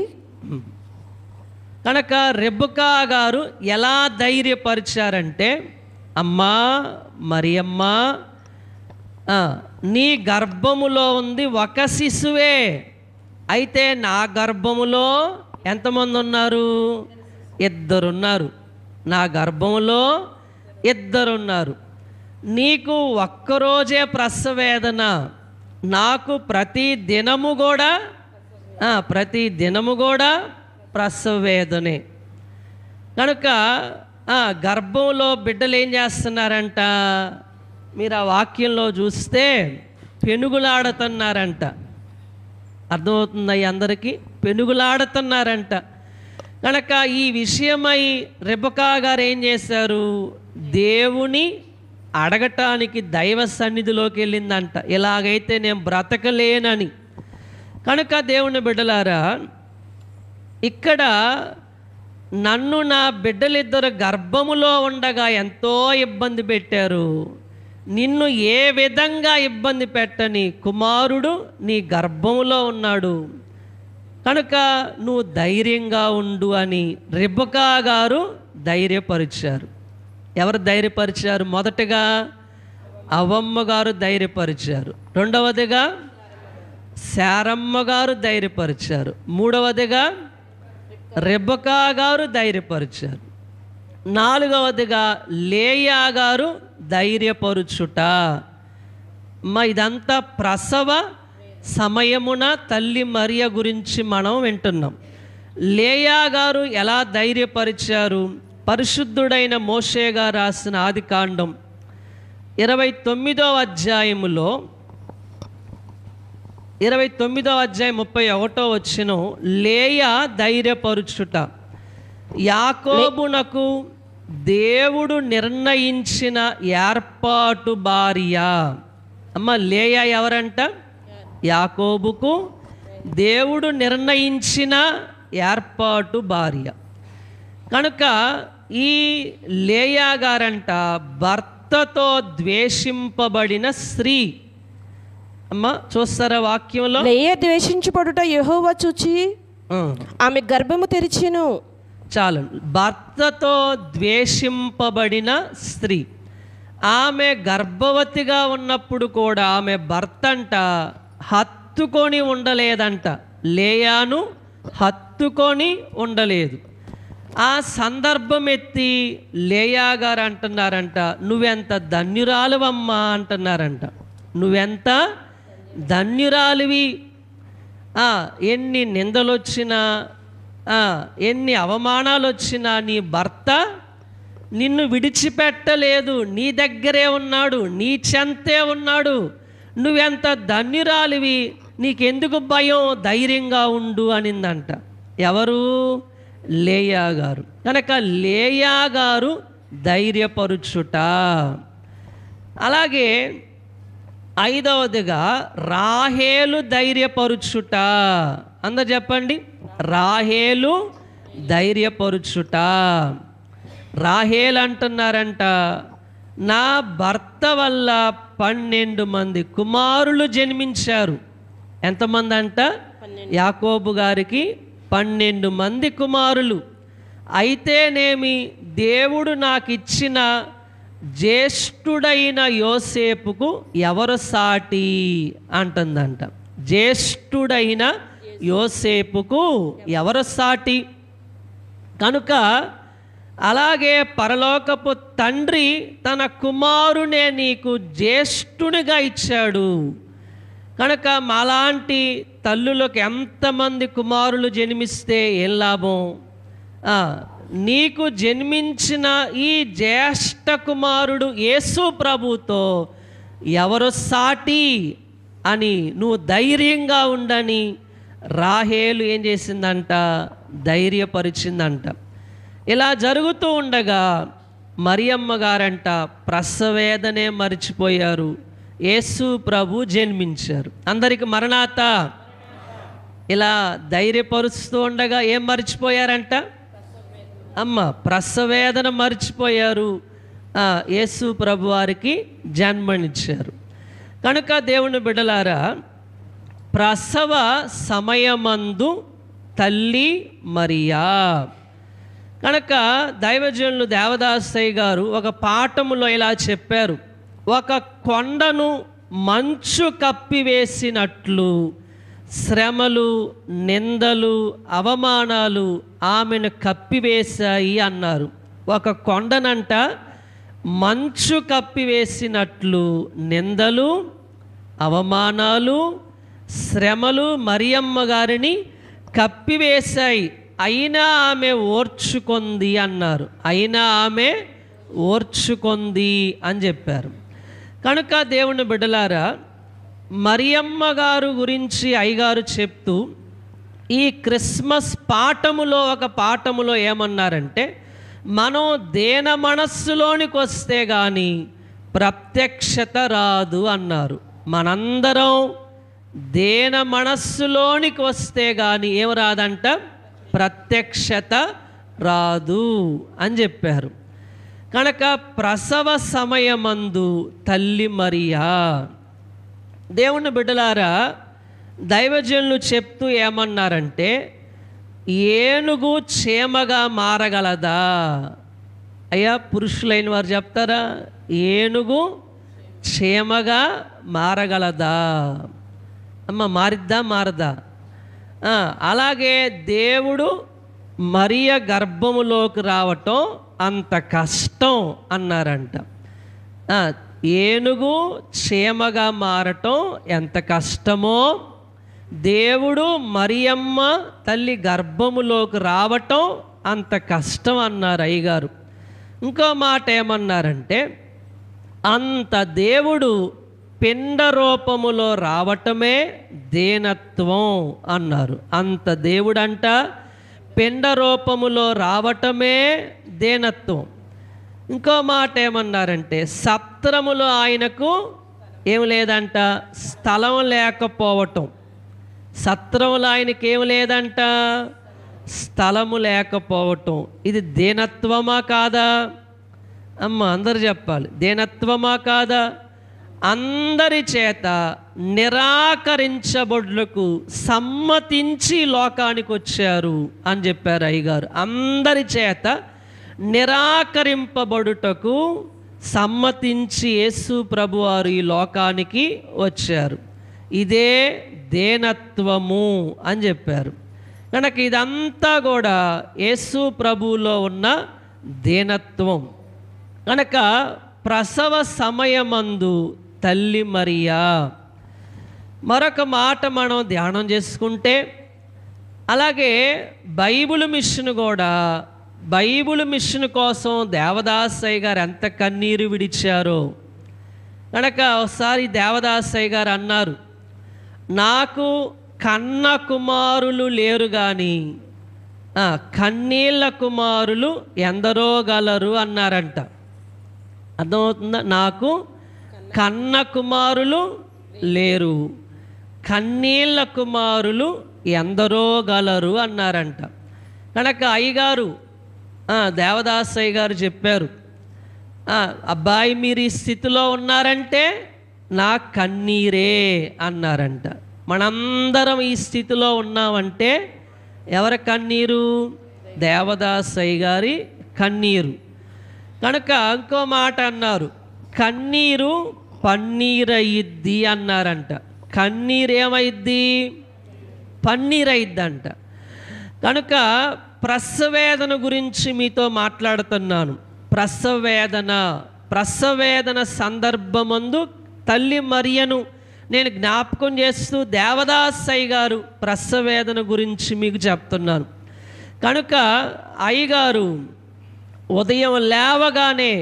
కనుక రెబెకా గారు ఎలా ధైర్యపరిచారంటే, అమ్మా మరియమ్మ, నీ గర్భములో ఉంది ఒక శిశువే, అయితే నా గర్భములో ఎంతమంది ఉన్నారు? 2 ఉన్నారు. నా గర్భములో 2 ఉన్నారు. నీకు ఒక్కరోజే ప్రసవేదన, నాకు ప్రతి దినము కూడా ప్రసవేదనే. కనుక గర్భంలో బిడ్డలు ఏం చేస్తున్నారంట? మీరు ఆ వాక్యంలో చూస్తే పెనుగులాడుతున్నారంట. అర్థమవుతుంది అందరికీ? పెనుగులాడుతున్నారంట. కనుక ఈ విషయమై రెబెకా గారు ఏం చేశారు? దేవుని అడగటానికి దైవ సన్నిధిలోకి వెళ్ళిందంట, ఇలాగైతే నేను బ్రతకలేనని. కనుక దేవుని బిడ్డలారా, ఇక్కడ నన్ను నా బిడ్డలిద్దరు గర్భములో ఉండగా ఎంతో ఇబ్బంది పెట్టారు, నిన్ను ఏ విధంగా ఇబ్బంది పెట్టని కుమారుడు నీ గర్భములో ఉన్నాడు, కనుక నువ్వు ధైర్యంగా ఉండు అని రెబెకా గారు ధైర్యపరిచారు. ఎవరు ధైర్యపరిచారు? మొదటగా అవ్వమ్మ గారు ధైర్యపరిచారు, రెండవదిగా శారమ్మ గారు ధైర్యపరిచారు, మూడవదిగా రెబెకా గారు ధైర్యపరిచారు, నాలుగవదిగా లేయా గారు ధైర్యపరుచుట. ఇదంతా ప్రసవ సమయమున తల్లి మరియ గురించి మనం వింటున్నాం. లేయా గారు ఎలా ధైర్యపరిచారు? పరిశుద్ధుడైన మోషే గారు రాసిన ఆదికాండం 29వ అధ్యాయములో 29వ అధ్యాయం 31వ వచనం, లేయా ధైర్యపరుచుట. యాకోబునకు దేవుడు నిర్ణయించిన ఏర్పాటు భార్య. అమ్మ లేయా ఎవరంట? యాకోబుకు దేవుడు నిర్ణయించిన ఏర్పాటు భార్య. కనుక ఈ లేయా గారంట భర్తతో ద్వేషింపబడిన స్త్రీ. అమ్మ చూస్తారా వాక్యంలో? లేయా ద్వేషించబడుట యెహోవా చూచి ఆమె గర్భము తెరిచెను. చాలు. భర్తతో ద్వేషింపబడిన స్త్రీ. ఆమె గర్భవతిగా ఉన్నప్పుడు కూడా ఆమె భర్త అంట హత్తుకొని ఉండలేదంట, లేయాను హత్తుకొని ఉండలేదు. ఆ సందర్భం ఎత్తి లేయా గారు అంటున్నారంట, నువ్వెంత ధన్యురాలువమ్మా అంటున్నారంట. నువ్వెంత ధన్యురాలివి, ఎన్ని నిందలు వచ్చినా ఎన్ని అవమానాలు వచ్చినా నీ భర్త నిన్ను విడిచిపెట్టలేదు, నీ దగ్గరే ఉన్నాడు, నీ చెంతే ఉన్నాడు, నువ్వెంత ధన్యురాలివి, నీకెందుకు భయం, ధైర్యంగా ఉండు అనిందంట. ఎవరు? లేయా గారు. కనుక లేయా గారు ధైర్యపరుచుట. అలాగే 5వదిగా రాహేలు ధైర్యపరుచుట. అందరు చెప్పండి, రాహేలు ధైర్యపరుచుట. రాహేలు అంటున్నారంట, నా భర్త వల్ల 12 మంది కుమారులు జన్మించారు. ఎంతమంది అంట? యాకోబు గారికి 12 మంది కుమారులు. అయితేనేమి దేవుడు నాకు ఇచ్చిన జ్యేష్ఠుడైన యోసేపుకు ఎవరు సాటి అంటుందంట. జ్యేష్ఠుడైన యోసేపుకు ఎవరు సాటి? కనుక అలాగే పరలోకపు తండ్రి తన కుమారునే నీకు జ్యేష్ఠునిగా ఇచ్చాడు. కనుక మాలాంటి తల్లులకు ఎంతమంది కుమారులు జన్మిస్తే ఏం లాభం? నీకు జన్మించిన ఈ జ్యేష్ఠ కుమారుడు యేసు ప్రభుతో ఎవరు సాటి అని నువ్వు ధైర్యంగా ఉండని రాహేలు ఏం చేసిందంట? ధైర్యపరిచిందంట. ఇలా జరుగుతూ ఉండగా మరియమ్మ గారంట ప్రసవేదనే మర్చిపోయారు. యేసు ప్రభు జన్మించారు. అందరికి మరణాత. ఇలా ధైర్యపరుస్తూ ఉండగా ఏం మర్చిపోయారంట? ప్రసవేదన మర్చిపోయారు. యేసు ప్రభు వారికి జన్మనిచ్చారు. కనుక దేవుని బిడ్డలారా, ప్రసవ సమయమందు తల్లి మరియా. కనుక దైవజనులు దేవదాసయ్య గారు ఒక పాఠములో ఇలా చెప్పారు, ఒక కొండను మంచు కప్పివేసినట్లు శ్రమలు, నిందలు, అవమానాలు ఆమెను కప్పివేశాయి అన్నారు. ఒక కొండనంట మంచు కప్పివేసినట్లు నిందలు, అవమానాలు, శ్రమలు మరియమ్మ గారిని కప్పివేశాయి. అయినా ఆమె ఓర్చుకుంది అన్నారు. అయినా ఆమె ఓర్చుకుంది అని చెప్పారు. కనుక దేవుని బిడ్డలారా, మరియమ్మ గారు గురించి అయ్యగారు చెప్తూ ఈ క్రిస్మస్ పాఠములో ఒక పాఠములో ఏమన్నారంటే, మనం దేన మనస్సులోనికి వస్తే కానీ ప్రత్యక్షత రాదు అన్నారు. మనందరం దేన మనస్సులోనికి వస్తే కానీ ఏం రాదంట? ప్రత్యక్షత రాదు అని చెప్పారు. కనుక ప్రసవ సమయమందు తల్లి మరియా. దేవుని బిడ్డలారా, దైవజనులు చెప్తూ ఏమన్నారంటే, ఏనుగు చీమగా మారగలదా? అయ్యా, పురుషులైన వారు చెప్తారా? ఏనుగు చీమగా మారగలదా? మారిద్దా మారదా? అలాగే దేవుడు మరియ గర్భములోకి రావటం అంత కష్టం అన్నారంట. ఏనుగు చీమగా మారటం ఎంత కష్టమో, దేవుడు మరియమ్మ తల్లి గర్భములోకి రావటం అంత కష్టం అన్నారు అయ్యగారు. ఇంకో మాట ఏమన్నారంటే, అంత దేవుడు పిండ రూపములో రావటమే దేనత్వం అన్నారు. అంత దేవుడంట పిండ రూపములో రావటమే దేనత్వం. ఇంకో మాట ఏమన్నారంటే, సత్రములో ఆయనకు ఏం లేదంట? స్థలం లేకపోవటం. సత్రములో ఆయనకి ఏం లేదంట? స్థలము లేకపోవటం. ఇది దేనత్వమా కాదా? అందరు చెప్పాలి, దేనత్వమా కాదా? అందరి చేత నిరాకరించబడులకు సమ్మతించి లోకానికి వచ్చారు అని చెప్పారు అయ్యగారు. అందరి చేత నిరాకరింపబడుటకు సమ్మతించి యేసు ప్రభువారు ఈ లోకానికి వచ్చారు. ఇదే దేనత్వము అని చెప్పారు. కనుక ఇదంతా కూడా యేసు ప్రభువులో ఉన్న దేనత్వం. కనుక ప్రసవ సమయమందు తల్లి మరియా. మరొక మాట మనం ధ్యానం చేసుకుంటే, అలాగే బైబిల్ మిషన్ కూడా, బైబిల్ మిషన్ కోసం దేవదాసయ్య గారు ఎంత కన్నీరు విడిచారో. కనుక ఒకసారి దేవదాసయ్య గారు అన్నారు, నాకు కన్న కుమారులు లేరు కానీ కన్నీళ్ళ కుమారులు ఎందరో గలరు అన్నారంట. అర్థమవుతుందా? నాకు కన్న కుమారులు లేరు, కన్నీళ్ళ కుమారులు ఎందరో గలరు అన్నారంట. కనుక అయ్యగారు దేవదాసయ్య గారు చెప్పారు, అబ్బాయి మీరు ఈ స్థితిలో ఉన్నారంటే నా కన్నీరే అన్నారంట. మనందరం ఈ స్థితిలో ఉన్నామంటే ఎవరి కన్నీరు? దేవదాసయ్య గారి కన్నీరు. కనుక ఇంకో మాట అన్నారు, కన్నీరు పన్నీరయ్యిద్ది అన్నారంట. కన్నీరు ఏమైద్ది? పన్నీరు అయిద్దంట. కనుక ప్రసవేదన గురించి మీతో మాట్లాడుతున్నాను. ప్రసవేదన సందర్భమందు తల్లి మరియను నేను జ్ఞాపకం చేస్తూ దేవదాసయ్య గారు ప్రసవేదన గురించి మీకు చెప్తున్నాను. కనుక అయ్యగారు ఉదయం లేవగానే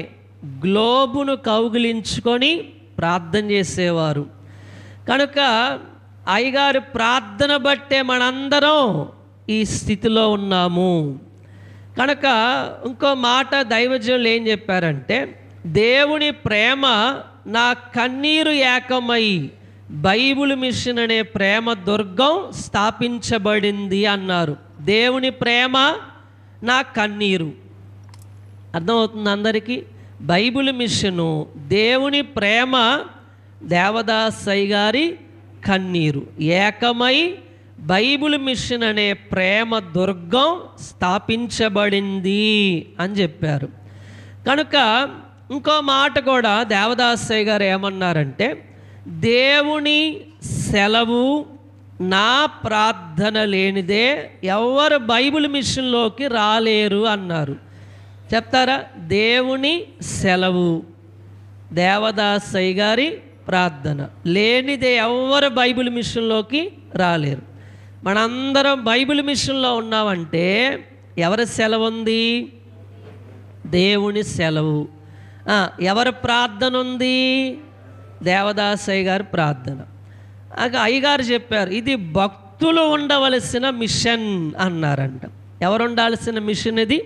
గ్లోబును కౌగిలించుకొని ప్రార్థన చేసేవారు. కనుక అయ్యగారి ప్రార్థన బట్టే మనందరం ఈ స్థితిలో ఉన్నాము. కనుక ఇంకో మాట దైవజనులు ఏం చెప్పారంటే, దేవుని ప్రేమ నా కన్నీరు ఏకమై బైబిల్ మిషన్ అనే ప్రేమ దుర్గం స్థాపించబడింది అన్నారు. దేవుని ప్రేమ నా కన్నీరు. అర్థమవుతుంది అందరికీ? బైబిల్ మిషను దేవుని ప్రేమ, దేవదాసయ్య గారి కన్నీరు ఏకమై బైబిల్ మిషన్ అనే ప్రేమ దుర్గం స్థాపించబడింది అని చెప్పారు. కనుక ఇంకో మాట కూడా దేవదాసయ్య గారు ఏమన్నారంటే, దేవుని సెలవు నా ప్రార్థన లేనిదే ఎవరు బైబిల్ మిషన్లోకి రాలేరు అన్నారు. చెప్తారా? దేవుని సెలవు, దేవదాసయ్య గారి ప్రార్థన లేనిదే ఎవరు బైబిల్ మిషన్లోకి రాలేరు. మనందరం బైబిల్ మిషన్లో ఉన్నామంటే ఎవరి సెలవు ఉంది? దేవుని సెలవు. ఎవరి ప్రార్థన ఉంది? దేవదాసయ్య గారి ప్రార్థన. అయ్యగారు చెప్పారు, ఇది భక్తులు ఉండవలసిన మిషన్ అన్నారంట. ఎవరు ఉండాల్సిన మిషన్ ఇది?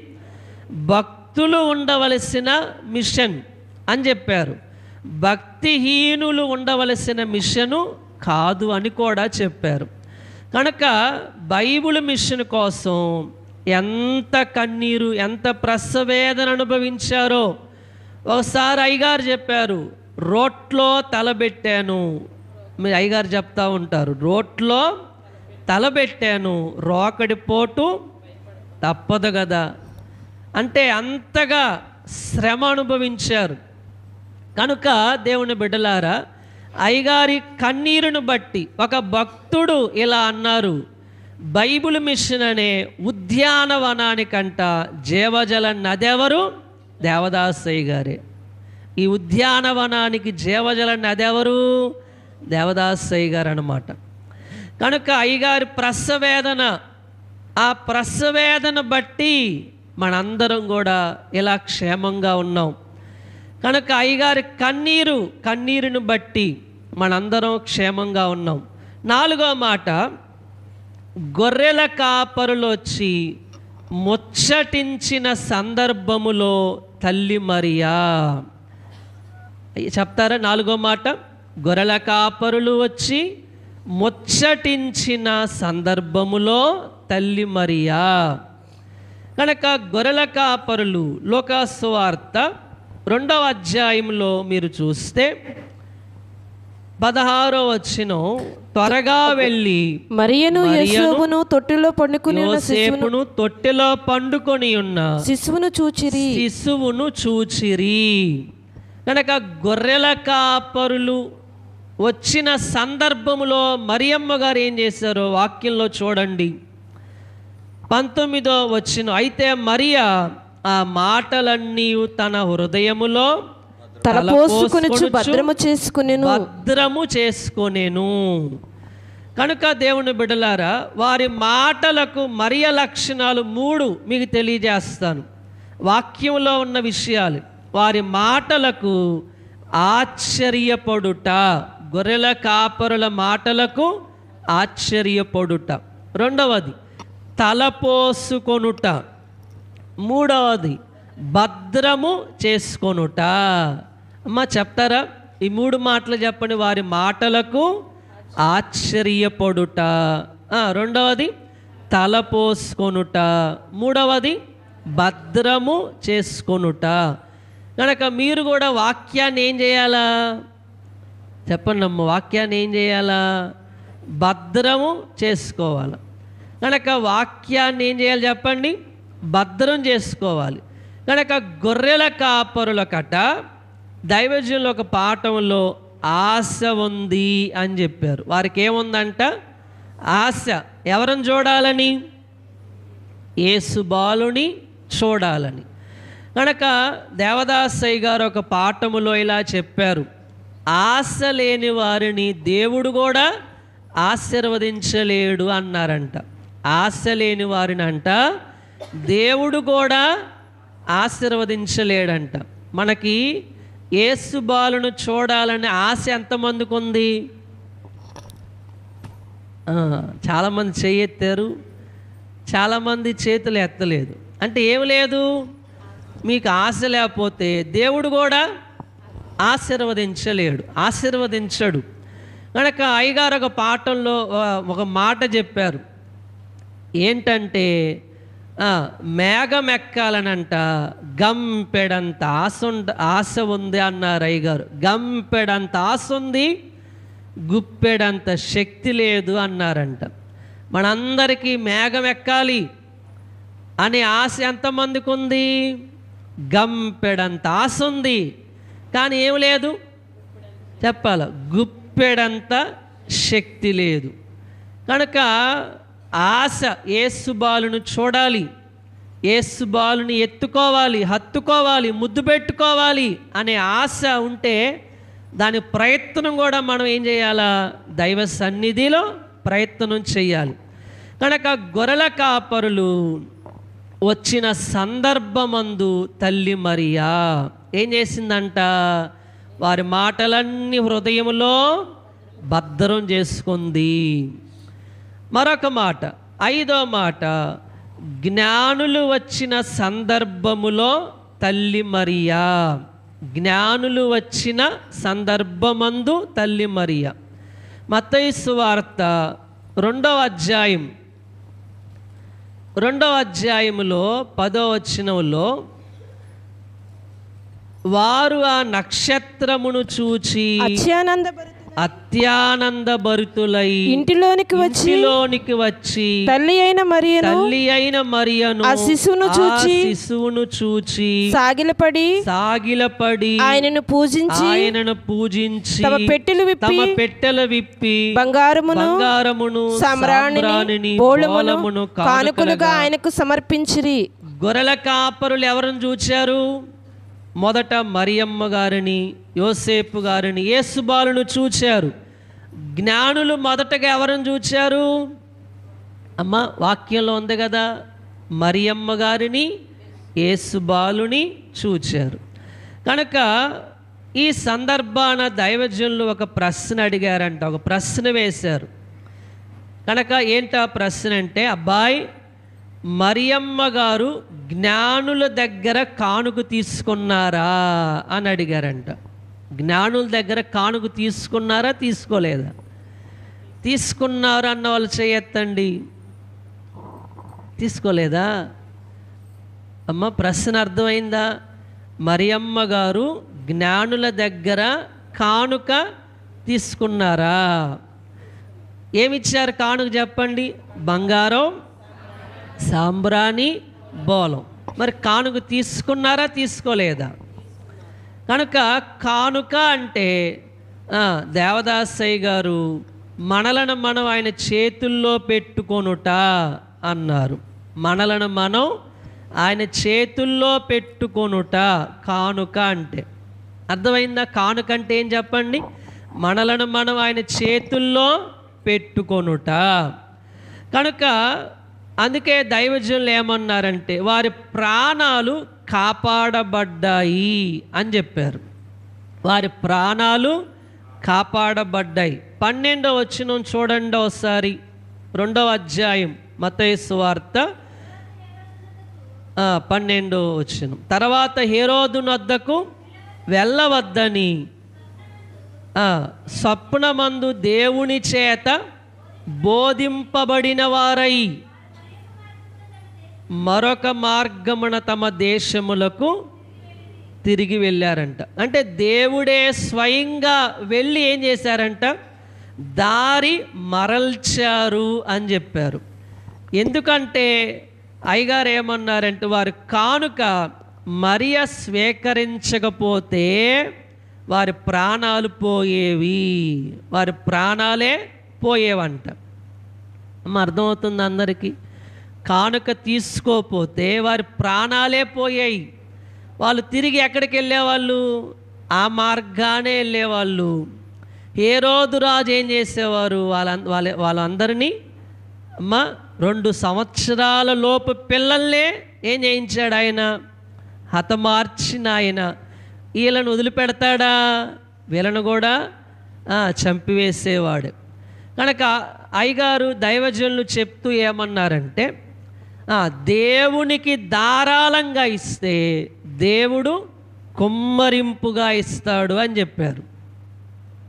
భక్తులు ఉండవలసిన మిషన్ అని చెప్పారు. భక్తిహీనులు ఉండవలసిన మిషను కాదు అని కూడా చెప్పారు. కనుక బైబిల్ మిషన్ కోసం ఎంత కన్నీరు, ఎంత ప్రసవేదన అనుభవించారో. ఒకసారి అయ్యగారు చెప్పారు, రోట్లో తలబెట్టాను. మీరు అయ్యగారు చెప్తా ఉంటారు, రోట్లో తలబెట్టాను, రోకడి పోటు తప్పదు కదా. అంటే అంతగా శ్రమ అనుభవించారు. కనుక దేవుని బిడ్డలారా, అయ్యగారి కన్నీరును బట్టి ఒక భక్తుడు ఇలా అన్నారు, బైబిల్ మిషన్ అనే ఉద్యానవనానికంట జీవజల నదెవరు? దేవదాసయ్య గారే. ఈ ఉద్యానవనానికి జీవజల నదెవరు? దేవదాసయ్య గారు అన్నమాట. కనుక అయ్యగారి ప్రసవేదన, ఆ ప్రసవేదన బట్టి మనందరం కూడా ఇలా క్షేమంగా ఉన్నాం. కనుక అయ్యగారి కన్నీరును బట్టి మనందరం క్షేమంగా ఉన్నాం. నాలుగో మాట, గొర్రెల కాపరులు వచ్చి ముచ్చటించిన సందర్భములో తల్లి మరియా. చెప్తారా? నాలుగో మాట, గొర్రెల కాపరులు వచ్చి ముచ్చటించిన సందర్భములో తల్లి మరియా. కనుక గొర్రెల కాపరులు లూకా సువార్త 2వ అధ్యాయంలో మీరు చూస్తే 16వ వచనం, త్వరగా వెళ్ళి మరియను యోసేపును తొట్టిలో పండుకొని ఉన్న శిశువును చూచిరి. కనుక గొర్రెల కాపరులు వచ్చిన సందర్భంలో మరియమ్మ గారు ఏం చేశారో వాక్యంలో చూడండి. 19వ వచనం, అయితే మరియా ఆ మాటలన్నీ తన హృదయములో భద్రము చేసుకొనెను. కనుక దేవుని బిడ్డలారా, వారి మాటలకు మరియ లక్షణాలు 3 మీకు తెలియజేస్తాను. వాక్యంలో ఉన్న విషయాలు. వారి మాటలకు ఆశ్చర్యపడుట, గొర్రెల కాపరుల మాటలకు ఆశ్చర్యపడుట. 2వది తలపోసుకొనుట. 3వది భద్రము చేసుకొనుట. అమ్మ చెప్తారా? ఈ 3 మాటలు చెప్పండి. వారి మాటలకు ఆశ్చర్యపడుట, 2వది తలపోసుకొనుట, 3వది భద్రము చేసుకొనుట. కనుక మీరు కూడా వాక్యాన్ని ఏం చేయాలా? చెప్పండి అమ్మ, వాక్యాన్ని ఏం చేయాలా? భద్రము చేసుకోవాలి. కనుక వాక్యాన్ని ఏం చేయాలి చెప్పండి? భద్రం చేసుకోవాలి. కనుక గొర్రెల కాపరుల కట దైవజనుల ఒక పాఠంలో ఆశ ఉంది అని చెప్పారు. వారికి ఏముందంట? ఆశ. ఎవరిని చూడాలని? యేసు బాలుని చూడాలని. కనుక దేవదాసయ్య గారు ఒక పాఠములో ఇలా చెప్పారు, ఆశ లేని వారిని దేవుడు కూడా ఆశీర్వదించలేడు అన్నారంట. ఆశ లేని వారిని అంట దేవుడు కూడా ఆశీర్వదించలేడంట. మనకి యేసు బాలును చూడాలనే ఆశ ఎంతమందికి ఉంది? చాలామంది చేయి ఎత్తారు, చాలామంది చేతులు ఎత్తలేదు. అంటే ఏమి లేదు? మీకు ఆశ లేకపోతే దేవుడు కూడా ఆశీర్వదించడు. కనుక అయ్యగారు ఒక పాఠంలో ఒక మాట చెప్పారు. ఏంటంటే మేఘం ఎక్కాలనంట గంపెడంత ఆశ ఉంది అన్నారు అయ్యగారు. గంపెడంత ఆశ ఉంది, గుప్పెడంత శక్తి లేదు అన్నారంట. మనందరికీ మేఘం ఎక్కాలి అనే ఆశ ఎంతమందికి ఉంది? గంపెడంత ఆశ ఉంది, కానీ ఏం లేదు చెప్పాల, గుప్పెడంత శక్తి లేదు. కనుక ఆశ, యేసు బాలును చూడాలి, యేసు బాలుని ఎత్తుకోవాలి, హత్తుకోవాలి, ముద్దు పెట్టుకోవాలి అనే ఆశ ఉంటే దాని ప్రయత్నం కూడా మనం ఏం చేయాలా? దైవ సన్నిధిలో ప్రయత్నం చేయాలి. కనుక గొర్రెల కాపరులు వచ్చిన సందర్భమందు తల్లి మరియా ఏం చేసిందంట? వారి మాటలన్నీ హృదయంలో భద్రం చేసుకుంది. మరొక మాట, 5వ మాట, జ్ఞానులు వచ్చిన సందర్భములో తల్లి మరియా. జ్ఞానులు వచ్చిన సందర్భమందు తల్లి మరియా. మత్తయి సువార్త 2వ అధ్యాయములో 10వ వచనంలో, వారు ఆ నక్షత్రమును చూచి అత్యానందభరితులై ఇంటిలోనికి వచ్చి తల్లి అయిన మరియను ఆ శిశువును చూచి సాగిలపడి ఆయనను పూజించి తమ పెట్టెలు విప్పి బంగారమును సామ్రాణిని బోళమును కానుకలుగా ఆయనకు సమర్పించిరి. గొర్రెల కాపరులు ఎవరిని చూచారు? మొదట మరియమ్మ గారిని, యోసేపు గారిని, యేసు బాలును చూచారు. జ్ఞానులు మొదటగా ఎవరిని చూచారు? అమ్మ వాక్యంలో ఉంది కదా, మరియమ్మ గారిని, యేసు బాలుని చూచారు. కనుక ఈ సందర్భాన దైవజనులు ఒక ప్రశ్న అడిగారంట, ఒక ప్రశ్న వేశారు. కనుక ఏంటా ప్రశ్న అంటే, అబ్బాయి మరియమ్మ గారు జ్ఞానుల దగ్గర కానుక తీసుకున్నారా అని అడిగారంట. జ్ఞానుల దగ్గర కానుక తీసుకున్నారా, తీసుకోలేదా? తీసుకున్నారు అన్న వాళ్ళు చేయెత్తండి. తీసుకోలేదా? అమ్మ ప్రశ్న అర్థమైందా? మరియమ్మ గారు జ్ఞానుల దగ్గర కానుక తీసుకున్నారా? ఏమిచ్చారు కానుక చెప్పండి? బంగారం, సాంబ్రాణి, బోలం. మరి కానుక తీసుకున్నారా, తీసుకోలేదా? కనుక కానుక అంటే దేవదాసయ్య గారు మనలను మనం ఆయన చేతుల్లో పెట్టుకొనుట అన్నారు. మనలను మనం ఆయన చేతుల్లో పెట్టుకొనుట కానుక అంటే. అర్థమైందా? కానుక అంటే ఏం చెప్పండి? మనలను మనం ఆయన చేతుల్లో పెట్టుకొనుట. కనుక అందుకే దైవజనులు ఏమన్నారంటే, వారి ప్రాణాలు కాపాడబడ్డాయి అని చెప్పారు. వారి ప్రాణాలు కాపాడబడ్డాయి. 12వ వచనం చూడండి ఒకసారి, 2వ అధ్యాయం మత్తయి సువార్త 12వ వచనం. తర్వాత హేరోదును వద్దకు వెళ్ళవద్దని స్వప్నమందు దేవుని చేత బోధింపబడిన వారై మరొక మార్గమున తమ దేశములకు తిరిగి వెళ్ళారంట. అంటే దేవుడే స్వయంగా వెళ్ళి ఏం చేశారంట? దారి మరల్చారు అని చెప్పారు. ఎందుకంటే అయ్యగారు ఏమన్నారంటే, వారి కానుక మరియ స్వీకరించకపోతే వారి ప్రాణాలు పోయేవి, వారి ప్రాణాలే పోయేవంట. అర్థమవుతుంది అందరికీ? కానుక తీసుకోపోతే వారి ప్రాణాలే పోయాయి. వాళ్ళు తిరిగి ఎక్కడికి వెళ్ళేవాళ్ళు? ఆ మార్గానే వెళ్ళేవాళ్ళు. హేరోదు రాజు ఏం చేసేవారు? వాళ్ళందరినీ 2 సంవత్సరాల లోపు పిల్లల్నే ఏం చేయించాడు ఆయన? హతమార్చిన ఆయన వీళ్ళను వదిలిపెడతాడా? వీళ్ళను కూడా చంపివేసేవాడు. కనుక అయ్యగారు దైవజనులు చెప్తూ ఏమన్నారంటే, దేవునికి ధారాళంగా ఇస్తే దేవుడు కుమ్మరింపుగా ఇస్తాడు అని చెప్పారు.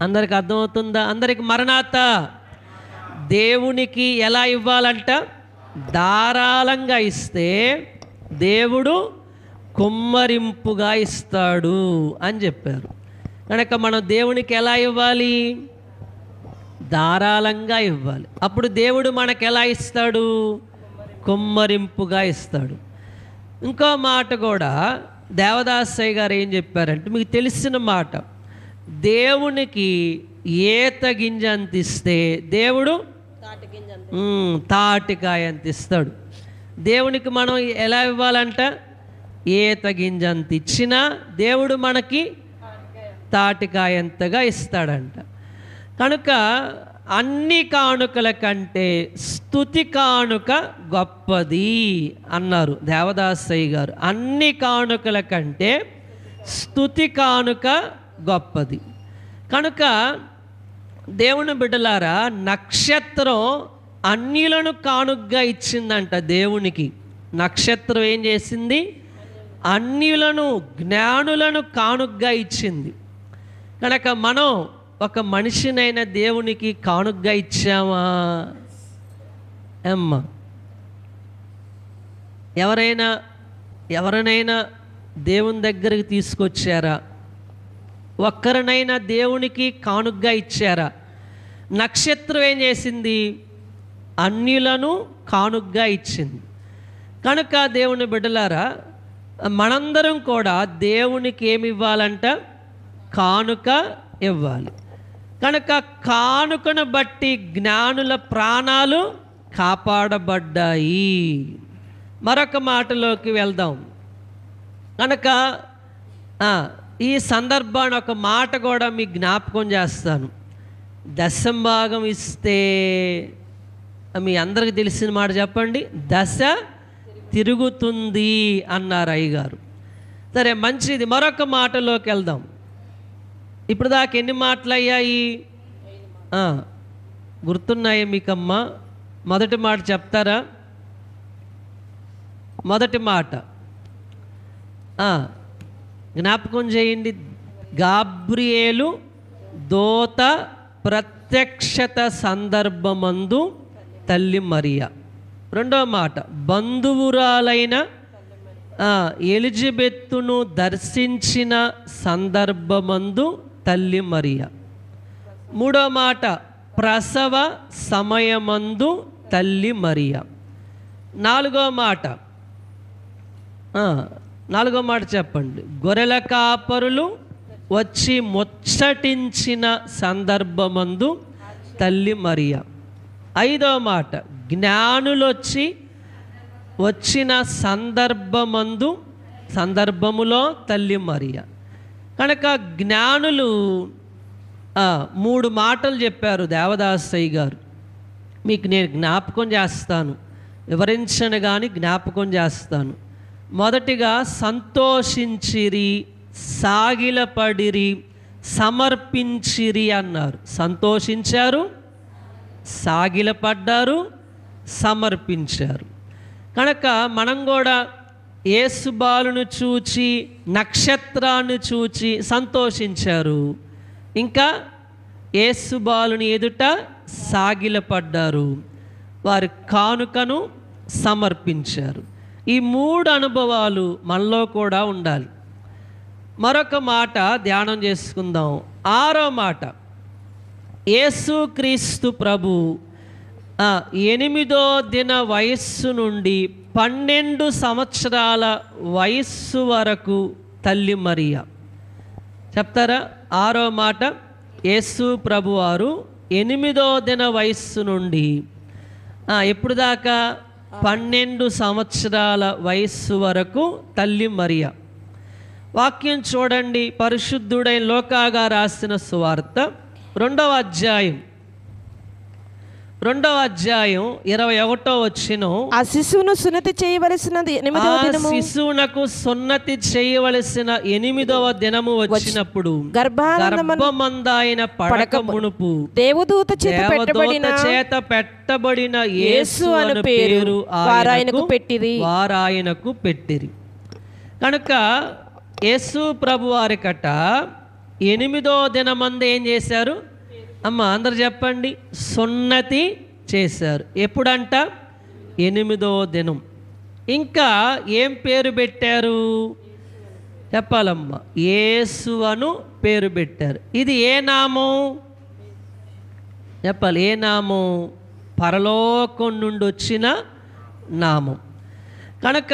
అందరికి అర్థమవుతుందా? అందరికి మరణాత. దేవునికి ఎలా ఇవ్వాలంట? ధారాళంగా ఇస్తే దేవుడు కుమ్మరింపుగా ఇస్తాడు అని చెప్పారు. కనుక మనం దేవునికి ఎలా ఇవ్వాలి? ధారాళంగా ఇవ్వాలి. అప్పుడు దేవుడు మనకు ఎలా ఇస్తాడు? కుమ్మరింపుగా ఇస్తాడు. ఇంకో మాట కూడా దేవదాసయ్య గారు ఏం చెప్పారంటే, మీకు తెలిసిన మాట, దేవునికి ఈత గింజ అంత ఇస్తే దేవుడు తాటికాయ అంత ఇస్తాడు. దేవునికి మనం ఎలా ఇవ్వాలంట? ఈత గింజ అంత ఇచ్చినా దేవుడు మనకి తాటికాయంతగా ఇస్తాడంట. కనుక అన్ని కానుకల కంటే స్తుతి కానుక గొప్పది అన్నారు దేవదాసయ్య గారు. అన్ని కానుకల కంటే స్తుతి కానుక గొప్పది. కనుక దేవుని బిడ్డలారా, నక్షత్రం అన్యులను కానుకగా ఇచ్చిందంట దేవునికి. నక్షత్రం ఏం చేసింది? అన్యులను, జ్ఞానులను కానుకగా ఇచ్చింది. కనుక మనం ఒక మనిషినైనా దేవునికి కానుకగా ఇచ్చామా? అమ్మా, ఎవరినైనా దేవుని దగ్గరికి తీసుకొచ్చారా? ఒక్కరినైనా దేవునికి కానుకగా ఇచ్చారా? నక్షత్రం ఏం చేసింది? అన్యులను కానుకగా ఇచ్చింది. కనుక దేవుని బిడ్డలారా, మనందరం కూడా దేవునికి ఏమి ఇవ్వాలంట? కానుక ఇవ్వాలి. కనుక కానుకను బట్టి జ్ఞానుల ప్రాణాలు కాపాడబడ్డాయి. మరొక మాటలోకి వెళ్దాం. కనుక ఈ సందర్భాన్ని ఒక మాట కూడా మీకు జ్ఞాపకం చేస్తాను. దశంభాగం ఇస్తే, మీ అందరికి తెలిసిన మాట చెప్పండి, దశ తిరుగుతుంది అన్నారు అయ్యగారు. సరే, మంచిది. మరొక మాటలోకి వెళ్దాం. ఇప్పుడు దాకా ఎన్ని మాటలు అయ్యాయి? గుర్తున్నాయి మీకమ్మా? మొదటి మాట చెప్తారా? మొదటి మాట జ్ఞాపకం చేయండి. గాబ్రియేలు దూత ప్రత్యక్షత సందర్భమందు తల్లి మరియా. రెండో మాట, బంధువురాలైన ఎలిజబెత్తును దర్శించిన సందర్భమందు తల్లి మరియా. మూడో మాట, ప్రసవ సమయమందు తల్లి మరియా. నాలుగో మాట చెప్పండి. గొర్రెల కాపరులు వచ్చి ముచ్చటించిన సందర్భమందు తల్లి మరియా. ఐదో మాట, జ్ఞానులు వచ్చిన సందర్భములో తల్లి మరియా. కనుక జ్ఞానులు 3 మాటలు చెప్పారు దేవదాసయ్య గారు. మీకు నేను జ్ఞాపకం చేస్తాను, వివరించను కానీ జ్ఞాపకం చేస్తాను. మొదటిగా, సంతోషించిరి, సాగిలపడిరి, సమర్పించిరి అన్నారు. సంతోషించారు, సాగిలపడ్డారు, సమర్పించారు. కనుక మనం కూడా యేసుబాలును చూచి, నక్షత్రాన్ని చూచి సంతోషించారు. ఇంకా యేసుబాలుని ఎదుట సాగిలపడ్డారు, వారి కానుకను సమర్పించారు. ఈ 3 అనుభవాలు మనలో కూడా ఉండాలి. మరొక మాట ధ్యానం చేసుకుందాం. 6వ మాట, యేసుక్రీస్తు ప్రభు 8వ దిన వయస్సు నుండి 12 సంవత్సరాల వయస్సు వరకు తల్లి మరియా. చెప్తారా? 6వ మాట, యేసు ప్రభువారు 8వ దిన వయస్సు నుండి ఎప్పుడు దాకా 12 సంవత్సరాల వయస్సు వరకు తల్లి మరియా. వాక్యం చూడండి, పరిశుద్ధుడైన లూకా రాసిన సువార్త 2వ అధ్యాయం 21వ వచనం. ఆ శిశువును సున్నతి చేయవలసిన 8వ దినము, శిశువునకు సున్నతి చేయవలసిన 8వ దినము వచ్చినప్పుడు గర్భమందాయన పడక మునుపు దేవదూత చేత పెట్టబడిన యేసు అను పేరు వారాయనకు పెట్టిరి. కనుక యేసు ప్రభు వారికట 8వ దినమందు ఏం చేశారు? అమ్మ అందరు చెప్పండి, సున్నతి చేశారు. ఎప్పుడంట? 8వ దినం. ఇంకా ఏం పేరు పెట్టారు చెప్పాలమ్మా? యేసు అను పేరు పెట్టారు. ఇది ఏ నామం చెప్పాలి? ఏ నామం? పరలోకం నుండి వచ్చిన నామం. కనుక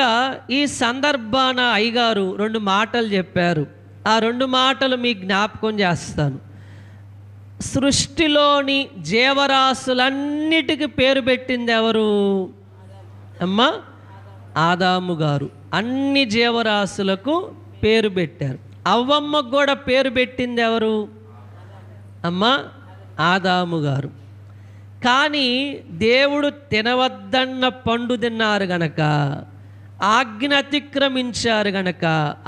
ఈ సందర్భాన అయ్యగారు 2 మాటలు చెప్పారు. ఆ 2 మాటలు మీకు జ్ఞాపకం చేస్తాను. సృష్టిలోని జీవరాశులన్నిటికీ పేరు పెట్టింది ఎవరు అమ్మా? ఆదాము గారు. అన్ని జీవరాశులకు పేరు పెట్టారు. అవ్వమ్మకు కూడా పేరు పెట్టింది ఎవరు అమ్మా? ఆదాము గారు. కానీ దేవుడు తినవద్దన్న పండు తిన్నారు గనక, ఆజ్ఞ అతిక్రమించారు గనక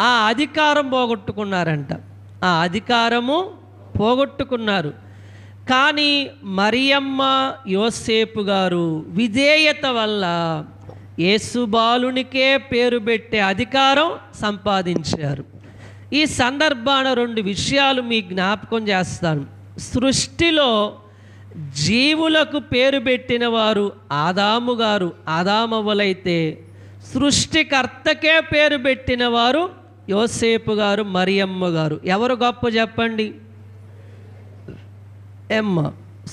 ఆ అధికారం పోగొట్టుకున్నారంట. ఆ అధికారము పోగొట్టుకున్నారు. కానీ మరియమ్మ యోసేపు గారు విధేయత వల్ల యేసు బాలునికే పేరు పెట్టే అధికారం సంపాదించారు. ఈ సందర్భాన 2 విషయాలు మీ జ్ఞాపకం చేస్తాను. సృష్టిలో జీవులకు పేరు పెట్టిన వారు ఆదాము గారు, ఆదామవ్వలైతే సృష్టికర్తకే పేరు పెట్టిన వారు యోసేపు గారు, మరియమ్మ గారు. ఎవరు గొప్ప చెప్పండి?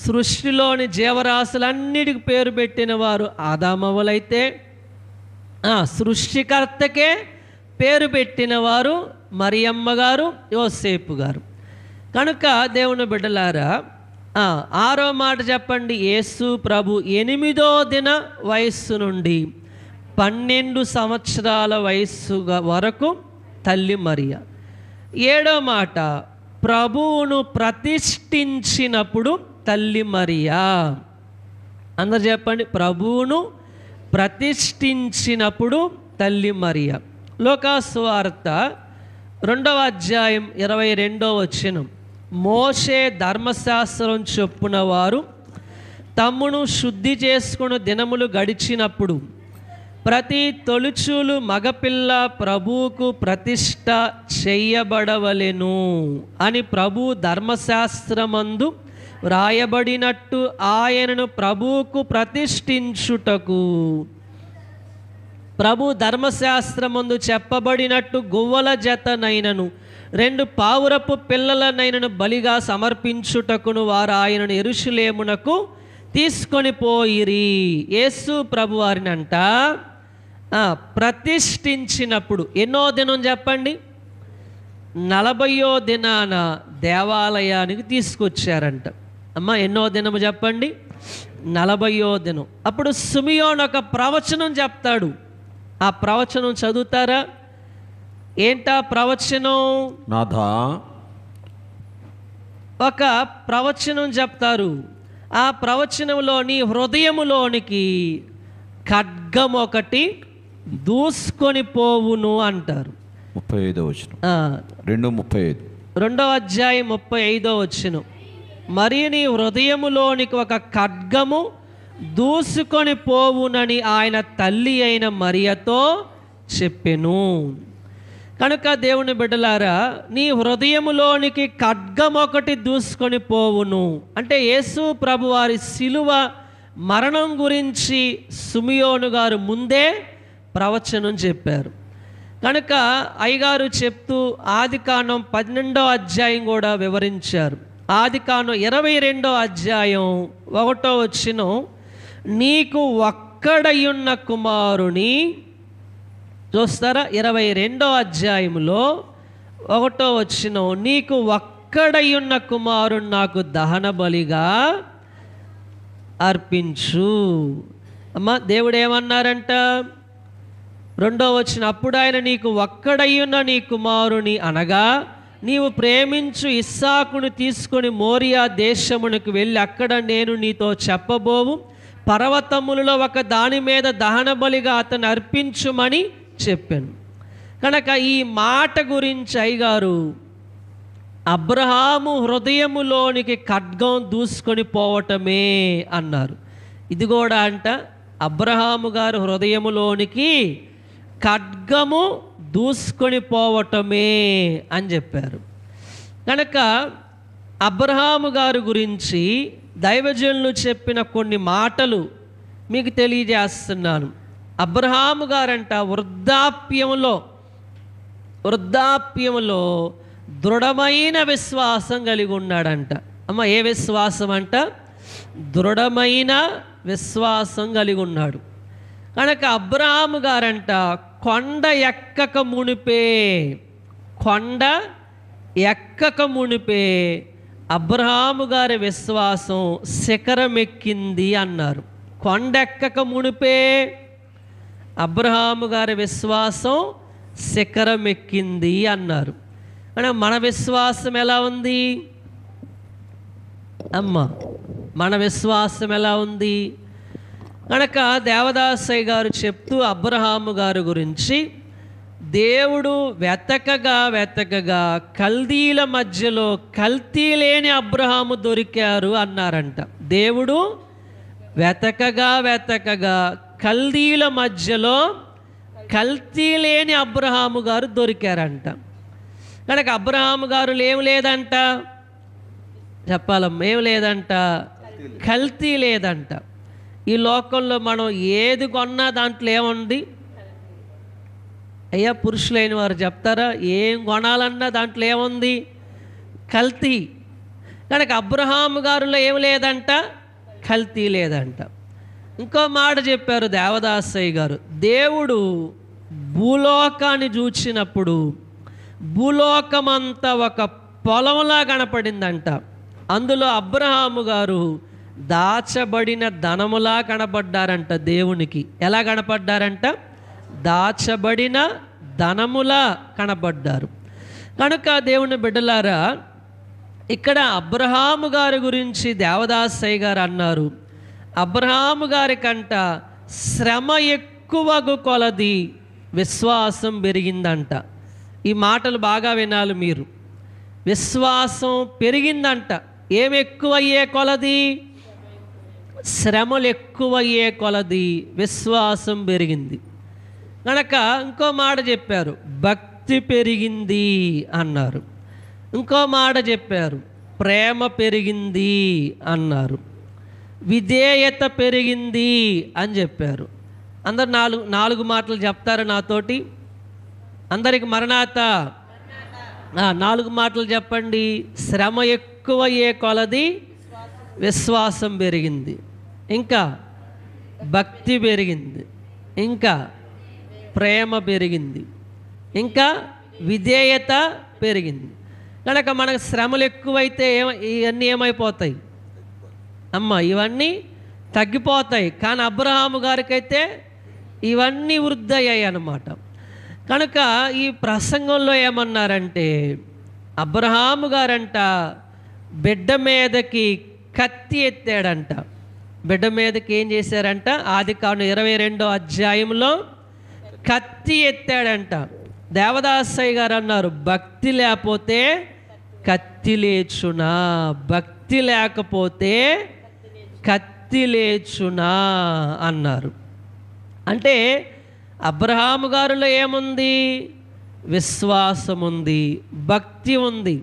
సృష్టిలోని జీవరాశులన్నిటికి పేరు పెట్టిన వారు ఆదామవ్వలైతే సృష్టికర్తకే పేరు పెట్టిన వారు మరియమ్మ గారు, యోసేపు గారు. కనుక దేవుని బిడ్డలారా, 6వ మాట చెప్పండి. యేసు ప్రభు 8వ దిన వయస్సు నుండి 12 సంవత్సరాల వయస్సు వరకు తల్లి మరియా. 7వ మాట, ప్రభువును ప్రతిష్ఠించినప్పుడు తల్లి మరియా. అందరు చెప్పండి, ప్రభువును ప్రతిష్ఠించినప్పుడు తల్లి మరియా. లూకా సువార్త 2వ అధ్యాయం 22వ వచనం. మోషే ధర్మశాస్త్రం చొప్పున వారు తమ్మును శుద్ధి చేసుకుని దినములు గడిచినప్పుడు ప్రతి తొలుచూలు మగపిల్ల ప్రభువుకు ప్రతిష్ఠ చెయ్యబడవలెను అని ప్రభు ధర్మశాస్త్రమందు వ్రాయబడినట్టు ఆయనను ప్రభువుకు ప్రతిష్ఠించుటకు ప్రభు ధర్మశాస్త్రమందు చెప్పబడినట్టు గువ్వల జతనైనను 2 పావురపు పిల్లలనైనను బలిగా సమర్పించుటకును వారు ఆయనను యెరూషలేమునకు తీసుకొని పోయిరి. యేసు ప్రభు వారినంట ప్రతిష్ఠించినప్పుడు ఎన్నో దినం చెప్పండి? 40వ దినాన దేవాలయానికి తీసుకొచ్చారంట. అమ్మ ఎన్నో దినము చెప్పండి? 40వ దినం. అప్పుడు సిమియోను ఒక ప్రవచనం చెప్తాడు. ఆ ప్రవచనం చదువుతారా? ఏంటా ప్రవచనం? నాథా, ఒక ప్రవచనం చెప్తారు. ఆ ప్రవచనంలోని హృదయములోనికి ఖడ్గం ఒకటి దూసుకొని పోవును అంటారు. 35వ వచనం, 2:35. 2వ అధ్యాయం 35వ వచనం. మరియు నీ హృదయములోనికి ఒక ఖడ్గము దూసుకొని పోవునని ఆయన తల్లి అయిన మరియతో చెప్పెను. కనుక దేవుని బిడ్డలారా, నీ హృదయములోనికి ఖడ్గం ఒకటి దూసుకొని పోవును అంటే యేసు ప్రభు వారి శిలువ మరణం గురించి సిమియోను గారు ముందే ప్రవచనం చెప్పారు. కనుక అయ్యగారు చెప్తూ ఆదికాండం 12వ అధ్యాయం కూడా వివరించారు. ఆదికాండం 22వ అధ్యాయం 1వ వచనం, నీకు ఒక్కడయున్న కుమారుని చూస్తారా? 22వ అధ్యాయంలో 1వ వచనం, నీకు ఒక్కడయ్యున్న కుమారుడు నాకు దహన బలిగా అర్పించు. అమ్మ దేవుడు ఏమన్నారంట? 2వ వచనం, అప్పుడు ఆయన నీకు ఒక్కడయ్యున్న నీ కుమారుని అనగా నీవు ప్రేమించు ఇస్సాకును తీసుకొని మోరియా దేశమునకు వెళ్ళి అక్కడ నేను నీతో చెప్పబోవు పర్వతములలో ఒక దాని మీద దహన బలిగా అతను అర్పించుమని చెప్పాను. కనుక ఈ మాట గురించి అయ్యగారు అబ్రహాము హృదయములోనికి ఖడ్గం దూసుకొని పోవటమే అన్నారు. ఇది కూడా అంట అబ్రహాము గారు హృదయములోనికి ఖడ్గము దూసుకొని పోవటమే అని చెప్పారు. కనుక అబ్రహాము గారి గురించి దైవజనులు చెప్పిన కొన్ని మాటలు మీకు తెలియజేస్తున్నాను. అబ్రహాము గారంట వృద్ధాప్యంలో దృఢమైన విశ్వాసం కలిగి ఉన్నాడంట. అమ్మ ఏ విశ్వాసం అంట? దృఢమైన విశ్వాసం కలిగి ఉన్నాడు. కనుక అబ్రహాము గారంట కొండ ఎక్కక మునిపే అబ్రహాము గారి విశ్వాసం శిఖరమెక్కింది అన్నారు. కొండ ఎక్కక మునిపే అబ్రహాము గారి విశ్వాసం శిఖరమెక్కింది అన్నారు. అంటే మన విశ్వాసం ఎలా ఉంది అమ్మ? మన విశ్వాసం ఎలా ఉంది? కనుక దేవదాసయ్య గారు చెప్తూ అబ్రహాము గారి గురించి, దేవుడు వెతకగా కల్దీల మధ్యలో కల్తీ లేని అబ్రహాము దొరికారు అన్నారంట. దేవుడు వెతకగా కల్దీల మధ్యలో కల్తీ లేని అబ్రహాము గారు దొరికారంట. కనుక అబ్రహాము గారు ఏం లేదంట? చెప్పాలమ్మ, ఏం లేదంట? కల్తీ లేదంట. ఈ లోకంలో మనం ఏది కొన్నా దాంట్లో ఏముంది అయ్యా? పురుషులైన వారు చెప్తారా? ఏం కొనాలన్నా దాంట్లో ఏముంది? కల్తీ. కనుక అబ్రహాము గారిలో ఏం లేదంట? కల్తీ లేదంట. ఇంకో మాట చెప్పారు దేవదాసయ్య గారు, దేవుడు భూలోకాన్ని చూచినప్పుడు భూలోకమంతా ఒక పొలంలా కనపడిందంట. అందులో అబ్రహాము గారు దాచబడిన ధనములా కనపడ్డారంట దేవునికి. ఎలా కనపడ్డారంట? దాచబడిన ధనములా కనపడ్డారు. కనుక దేవుని బిడ్డలారా, ఇక్కడ అబ్రహాము గారి గురించి దేవదాసయ్య గారు అన్నారు, అబ్రహాము గారి కంట శ్రమ ఎక్కువగు కొలది విశ్వాసం పెరిగిందంట. ఈ మాటలు బాగా వినాలి మీరు. విశ్వాసం పెరిగిందంట. ఏమి ఎక్కువయ్యే కొలది? శ్రమలు ఎక్కువయ్యే కొలది విశ్వాసం పెరిగింది. కనుక ఇంకో మాట చెప్పారు, భక్తి పెరిగింది అన్నారు. ఇంకో మాట చెప్పారు, ప్రేమ పెరిగింది అన్నారు. విధేయత పెరిగింది అని చెప్పారు. అందరు నాలుగు మాటలు చెప్తారు నాతోటి. అందరికి మరణాత 4 మాటలు చెప్పండి. శ్రమ ఎక్కువయ్యే కొలది విశ్వాసం పెరిగింది, ఇంకా భక్తి పెరిగింది, ఇంకా ప్రేమ పెరిగింది, ఇంకా విధేయత పెరిగింది. కనుక మనకు శ్రమలు ఎక్కువైతే ఇవన్నీ ఏమైపోతాయి అమ్మ? ఇవన్నీ తగ్గిపోతాయి. కానీ అబ్రహాము గారికైతే ఇవన్నీ వృద్ధి అయ్యాయి అన్నమాట. కనుక ఈ ప్రసంగంలో ఏమన్నారంటే, అబ్రహాము గారంట బిడ్డ మీదకి కత్తి ఎత్తాడంట. బిడ్డ మీదకి ఏం చేశారంట? ఆదికాండం 22వ అధ్యాయంలో కత్తి ఎత్తాడంట. దేవదాసయ్య గారు అన్నారు, భక్తి లేకపోతే కత్తి లేచునా, భక్తి లేకపోతే కత్తి లేచునా అన్నారు. అంటే అబ్రహాము గారిలో ఏముంది? విశ్వాసం ఉంది, భక్తి ఉంది,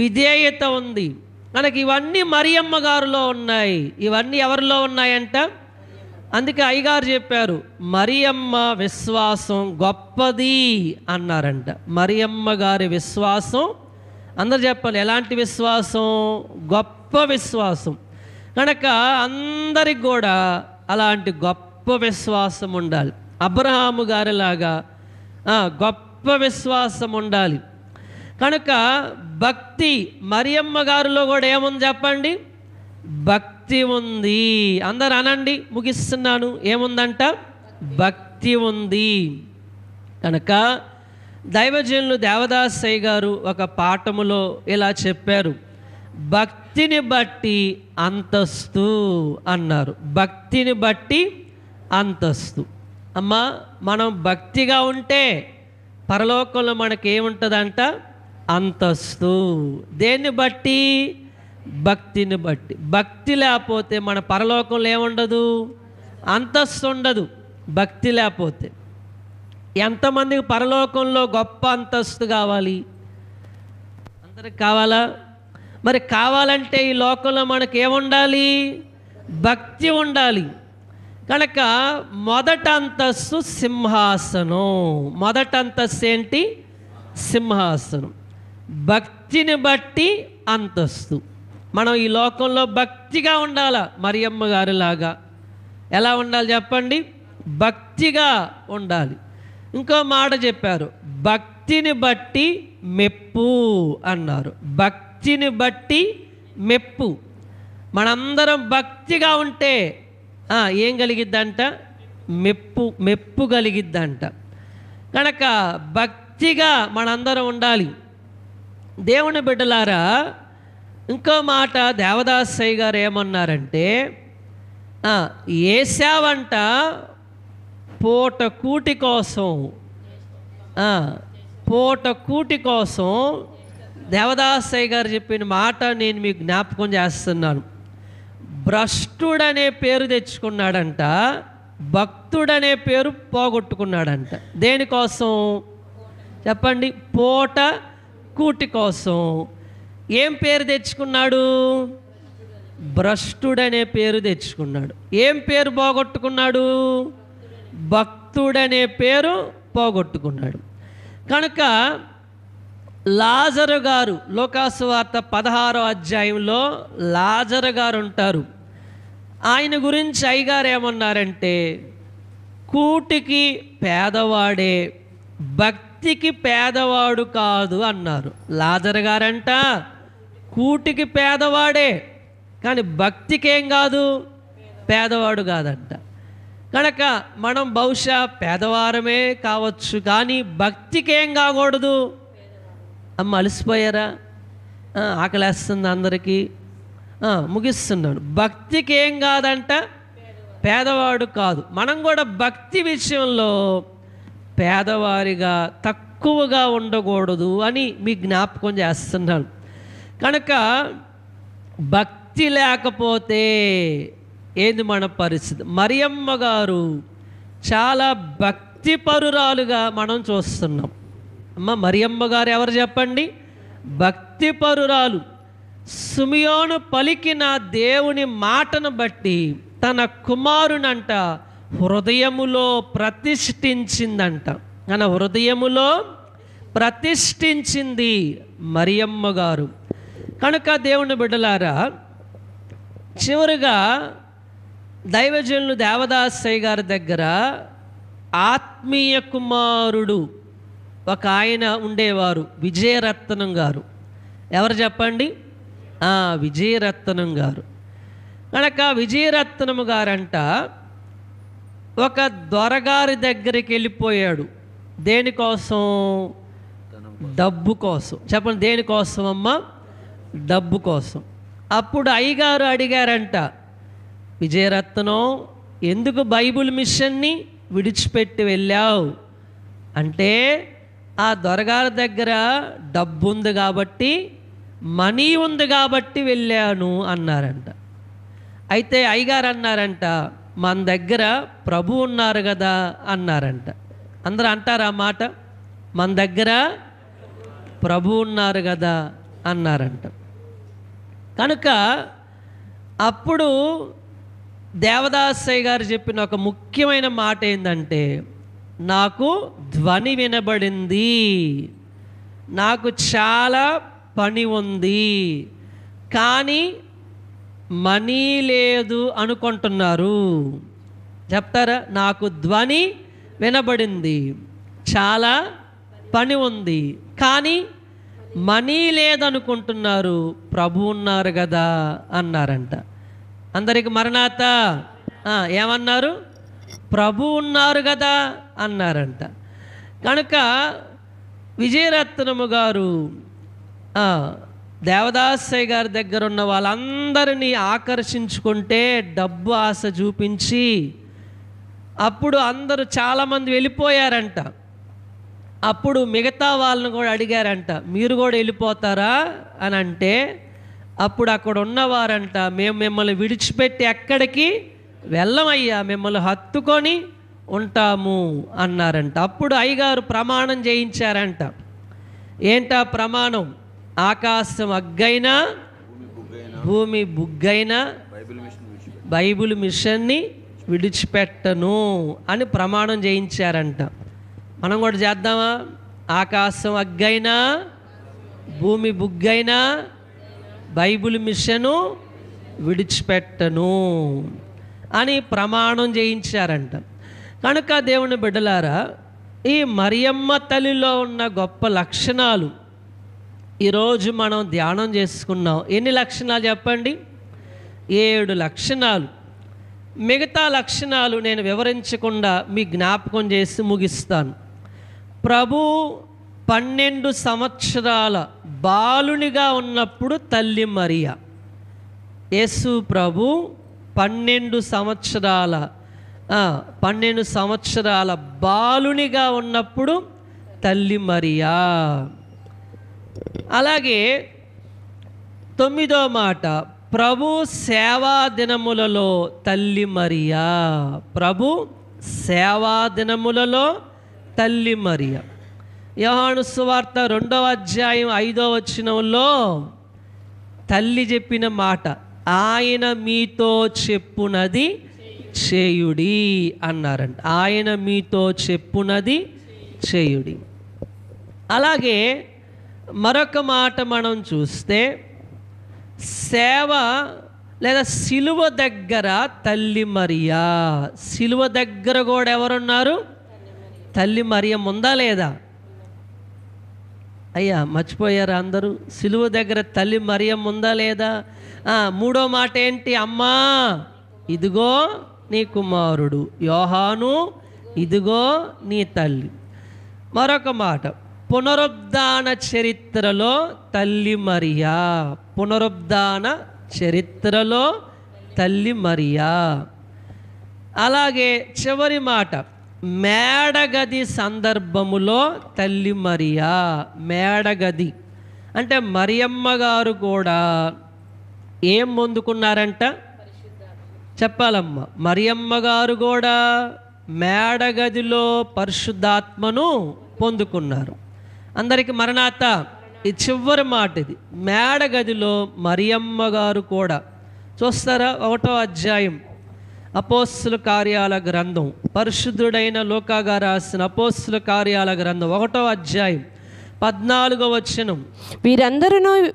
విధేయత ఉంది. మనకి ఇవన్నీ మరియమ్మ గారిలో ఉన్నాయి. ఇవన్నీ ఎవరిలో ఉన్నాయంట? అందుకే అయ్యగారు చెప్పారు, మరియమ్మ విశ్వాసం గొప్పది అన్నారంట. మరియమ్మ గారి విశ్వాసం, అందరు చెప్పాలి ఎలాంటి విశ్వాసం? గొప్ప విశ్వాసం. కనుక అందరికి కూడా అలాంటి గొప్ప విశ్వాసం ఉండాలి. అబ్రహాము గారిలాగా గొప్ప విశ్వాసం ఉండాలి. కనుక భక్తి మరియమ్మ గారిలో కూడా ఏముంది చెప్పండి? భక్తి ఉంది. అందరు అనండి, ముగిస్తున్నాను. ఏముందంట? భక్తి ఉంది. కనుక దైవజనులు దేవదాసయ్య గారు ఒక పాఠములో ఇలా చెప్పారు, భక్తిని బట్టి అంతస్తు అన్నారు. భక్తిని బట్టి అంతస్తు. అమ్మా, మనం భక్తిగా ఉంటే పరలోకంలో మనకి ఏముంటుందంట? అంతస్తు. దేన్ని బట్టి? భక్తిని బట్టి. భక్తి లేకపోతే మన పరలోకంలో ఏముండదు? అంతస్తు ఉండదు. భక్తి లేకపోతే. ఎంతమందికి పరలోకంలో గొప్ప అంతస్తు కావాలి? అందరికి కావాలా? మరి కావాలంటే ఈ లోకంలో మనకి ఏముండాలి? భక్తి ఉండాలి. కనుక మొదట అంతస్తు సింహాసనం. మొదట అంతస్తు ఏంటి? సింహాసనం. భక్తిని బట్టి అంతస్తు. మనం ఈ లోకంలో భక్తిగా ఉండాలా, మరియమ్మ గారిలాగా. ఎలా ఉండాలి చెప్పండి? భక్తిగా ఉండాలి. ఇంకో మాట చెప్పారు, భక్తిని బట్టి మెప్పు అన్నారు. భక్తిని బట్టి మెప్పు. మనందరం భక్తిగా ఉంటే ఏం కలిగిద్దంట? మెప్పు కలిగిద్దంట. కనుక భక్తిగా మనందరం ఉండాలి. దేవుని బిడ్డలారా, ఇంకో మాట దేవదాసయ్య గారు ఏమన్నారంటే, ఏశావంట పూట కూటి కోసం దేవదాసయ్య గారు చెప్పిన మాట నేను మీకు జ్ఞాపకం చేస్తున్నాను. భ్రష్టుడనే పేరు తెచ్చుకున్నాడంట, భక్తుడనే పేరు పోగొట్టుకున్నాడంట. దేనికోసం చెప్పండి? పూట కూటి కోసం. ఏం పేరు తెచ్చుకున్నాడు? భ్రష్టుడనే పేరు తెచ్చుకున్నాడు. ఏం పేరు పోగొట్టుకున్నాడు? భక్తుడనే పేరు పోగొట్టుకున్నాడు. కనుక లాజరు గారు, లోకాసు వార్త 16వ అధ్యాయంలో లాజరు గారు ఉంటారు. ఆయన గురించి అయ్యగారు ఏమన్నారంటే, కూటికి పేదవాడే, భక్తికి పేదవాడు కాదు అన్నారు. లాజరు గారంట కూటికి పేదవాడే, కానీ భక్తికి ఏం కాదు? పేదవాడు కాదంట. కనుక మనం బహుశా పేదవారమే కావచ్చు, కానీ భక్తికి ఏం కాకూడదు. అమ్మ అలసిపోయారా? ఆకలేస్తుంది అందరికీ. ముగిస్తున్నాను. భక్తికి ఏం కాదంట? పేదవాడు కాదు. మనం కూడా భక్తి విషయంలో పేదవారిగా తక్కువగా ఉండకూడదు అని మీకు జ్ఞాపకం చేస్తున్నాను. కనుక భక్తి లేకపోతే ఏంది మన పరిస్థితి? మరియమ్మ గారు చాలా భక్తిపరురాలుగా మనం చూస్తున్నాం. అమ్మ, మరియమ్మ గారు ఎవరు చెప్పండి? భక్తిపరురాలు. సిమియోను పలికిన దేవుని మాటను బట్టి తన కుమారునంట హృదయములో ప్రతిష్ఠించిందంట. తన హృదయములో ప్రతిష్ఠించింది మరియమ్మ గారు. కనుక దేవుని బిడ్డలారా, చివరిగా దైవజనులు దేవదాసయ్య గారి దగ్గర ఆత్మీయ కుమారుడు ఒక ఆయన ఉండేవారు, విజయరత్నం గారు. ఎవరు చెప్పండి? విజయరత్నం గారు. కనుక విజయరత్నం గారంట ఒక దొరగారి దగ్గరికి వెళ్ళిపోయాడు. దేనికోసం? డబ్బు కోసం. చెప్పండి, దేనికోసం అమ్మా? డబ్బు కోసం. అప్పుడు అయ్యగారు అడిగారంట, విజయరత్నం, ఎందుకు బైబిల్ మిషన్ని విడిచిపెట్టి వెళ్ళావు అంటే, ఆ దొరగారి దగ్గర డబ్బు ఉంది కాబట్టి, మనీ ఉంది కాబట్టి వెళ్ళాను అన్నారంట. అయితే అయ్యగారు అన్నారంట, మన దగ్గర ప్రభు ఉన్నారు కదా అన్నారంట. అందరూ అంటారా మాట? మన దగ్గర ప్రభు ఉన్నారు కదా అన్నారంట. కనుక అప్పుడు దేవదాసయ్య గారు చెప్పిన ఒక ముఖ్యమైన మాట ఏంటంటే, నాకు ధ్వని వినబడింది, నాకు చాలా పని ఉంది, కానీ మనీ లేదు అనుకుంటున్నారు. చెప్తారా? నాకు ధ్వని వినబడింది, చాలా పని ఉంది, కానీ మనీ లేదనుకుంటున్నారు, ప్రభు ఉన్నారు కదా అన్నారంట. అందరికి మరణాత ఏమన్నారు? ప్రభు ఉన్నారు కదా అన్నారంట. కనుక విజయరత్నము గారు దేవదాసయ్య గారి దగ్గర ఉన్న వాళ్ళందరినీ ఆకర్షించుకుంటే డబ్బు ఆశ చూపించి అప్పుడు అందరూ చాలామంది వెళ్ళిపోయారంట. అప్పుడు మిగతా వాళ్ళని కూడా అడిగారంట, మీరు కూడా వెళ్ళిపోతారా అని అంటే అప్పుడు అక్కడ ఉన్నవారంట, మేము మిమ్మల్ని విడిచిపెట్టి ఎక్కడికి వెళ్ళమయ్యా, మిమ్మల్ని హత్తుకొని ఉంటాము అన్నారంట. అప్పుడు అయ్యగారు ప్రమాణం చేయించారంట. ఏంటా ప్రమాణం? ఆకాశం అగ్గైనా భూమి బుగ్గైనా బైబిల్ మిషన్ని విడిచిపెట్టను అని ప్రమాణం చేయించారంట. మనం కూడా చేద్దామా? ఆకాశం అగ్గైనా భూమి బుగ్గైనా బైబిల్ మిషను విడిచిపెట్టను అని ప్రమాణం చేయించారంట. కనుక దేవుని బిడ్డలారా, ఈ మరియమ్మ తల్లిలో ఉన్న గొప్ప లక్షణాలు ఈరోజు మనం ధ్యానం చేసుకున్నాం. ఎన్ని లక్షణాలు చెప్పండి? 7 లక్షణాలు. మిగతా లక్షణాలు నేను వివరించకుండా మీ జ్ఞాపకం చేసి ముగిస్తాను. ప్రభు 12 సంవత్సరాల బాలునిగా ఉన్నప్పుడు తల్లి మరియ. యేసు ప్రభు 12 సంవత్సరాల బాలునిగా ఉన్నప్పుడు తల్లి మరియా. అలాగే 9వ మాట, ప్రభు సేవా దినములలో తల్లి మరియా. ప్రభు సేవా దినములలో తల్లి మరియా. యోహాను సువార్త 2వ అధ్యాయం 5వ వచనంలో తల్లి చెప్పిన మాట, ఆయన మీతో చెప్పునది చేయుడి అన్నారంట. ఆయన మీతో చెప్పునది చేయుడి. అలాగే మరొక మాట మనం చూస్తే, సేవ లేదా సిలువ దగ్గర తల్లి మరియా. సిలువ దగ్గర కూడా ఎవరున్నారు? తల్లి మరియ ఉందా లేదా? అయ్యా మర్చిపోయారా అందరూ? సిలువ దగ్గర తల్లి మరియ ఉందా లేదా? 3వ మాట ఏంటి? అమ్మా ఇదిగో నీ కుమారుడు, యోహాను ఇదిగో నీ తల్లి. మరొక మాట, పునరుద్ధాన చరిత్రలో తల్లి మరియా. పునరుద్ధాన చరిత్రలో తల్లి మరియా. అలాగే చివరి మాట, మేడగది సందర్భములో తల్లి మరియా. మేడగది అంటే మరియమ్మ గారు కూడా ఏం పొందుకున్నారంట? చెప్పాలమ్మ. మరియమ్మ గారు కూడా మేడగదిలో పరిశుద్ధాత్మను పొందుకున్నారు. అందరికి మరణాత. ఈ చివరి మాట ఇది. మేడగదిలో మరియమ్మ గారు కూడా. చూస్తారా? 1వ అధ్యాయం అపోస్తుల కార్యాల గ్రంథం, పరిశుద్ధుడైన లూకా గారు రాసిన అపోస్తుల కార్యాల గ్రంథం 1వ అధ్యాయం 14వ వచనం,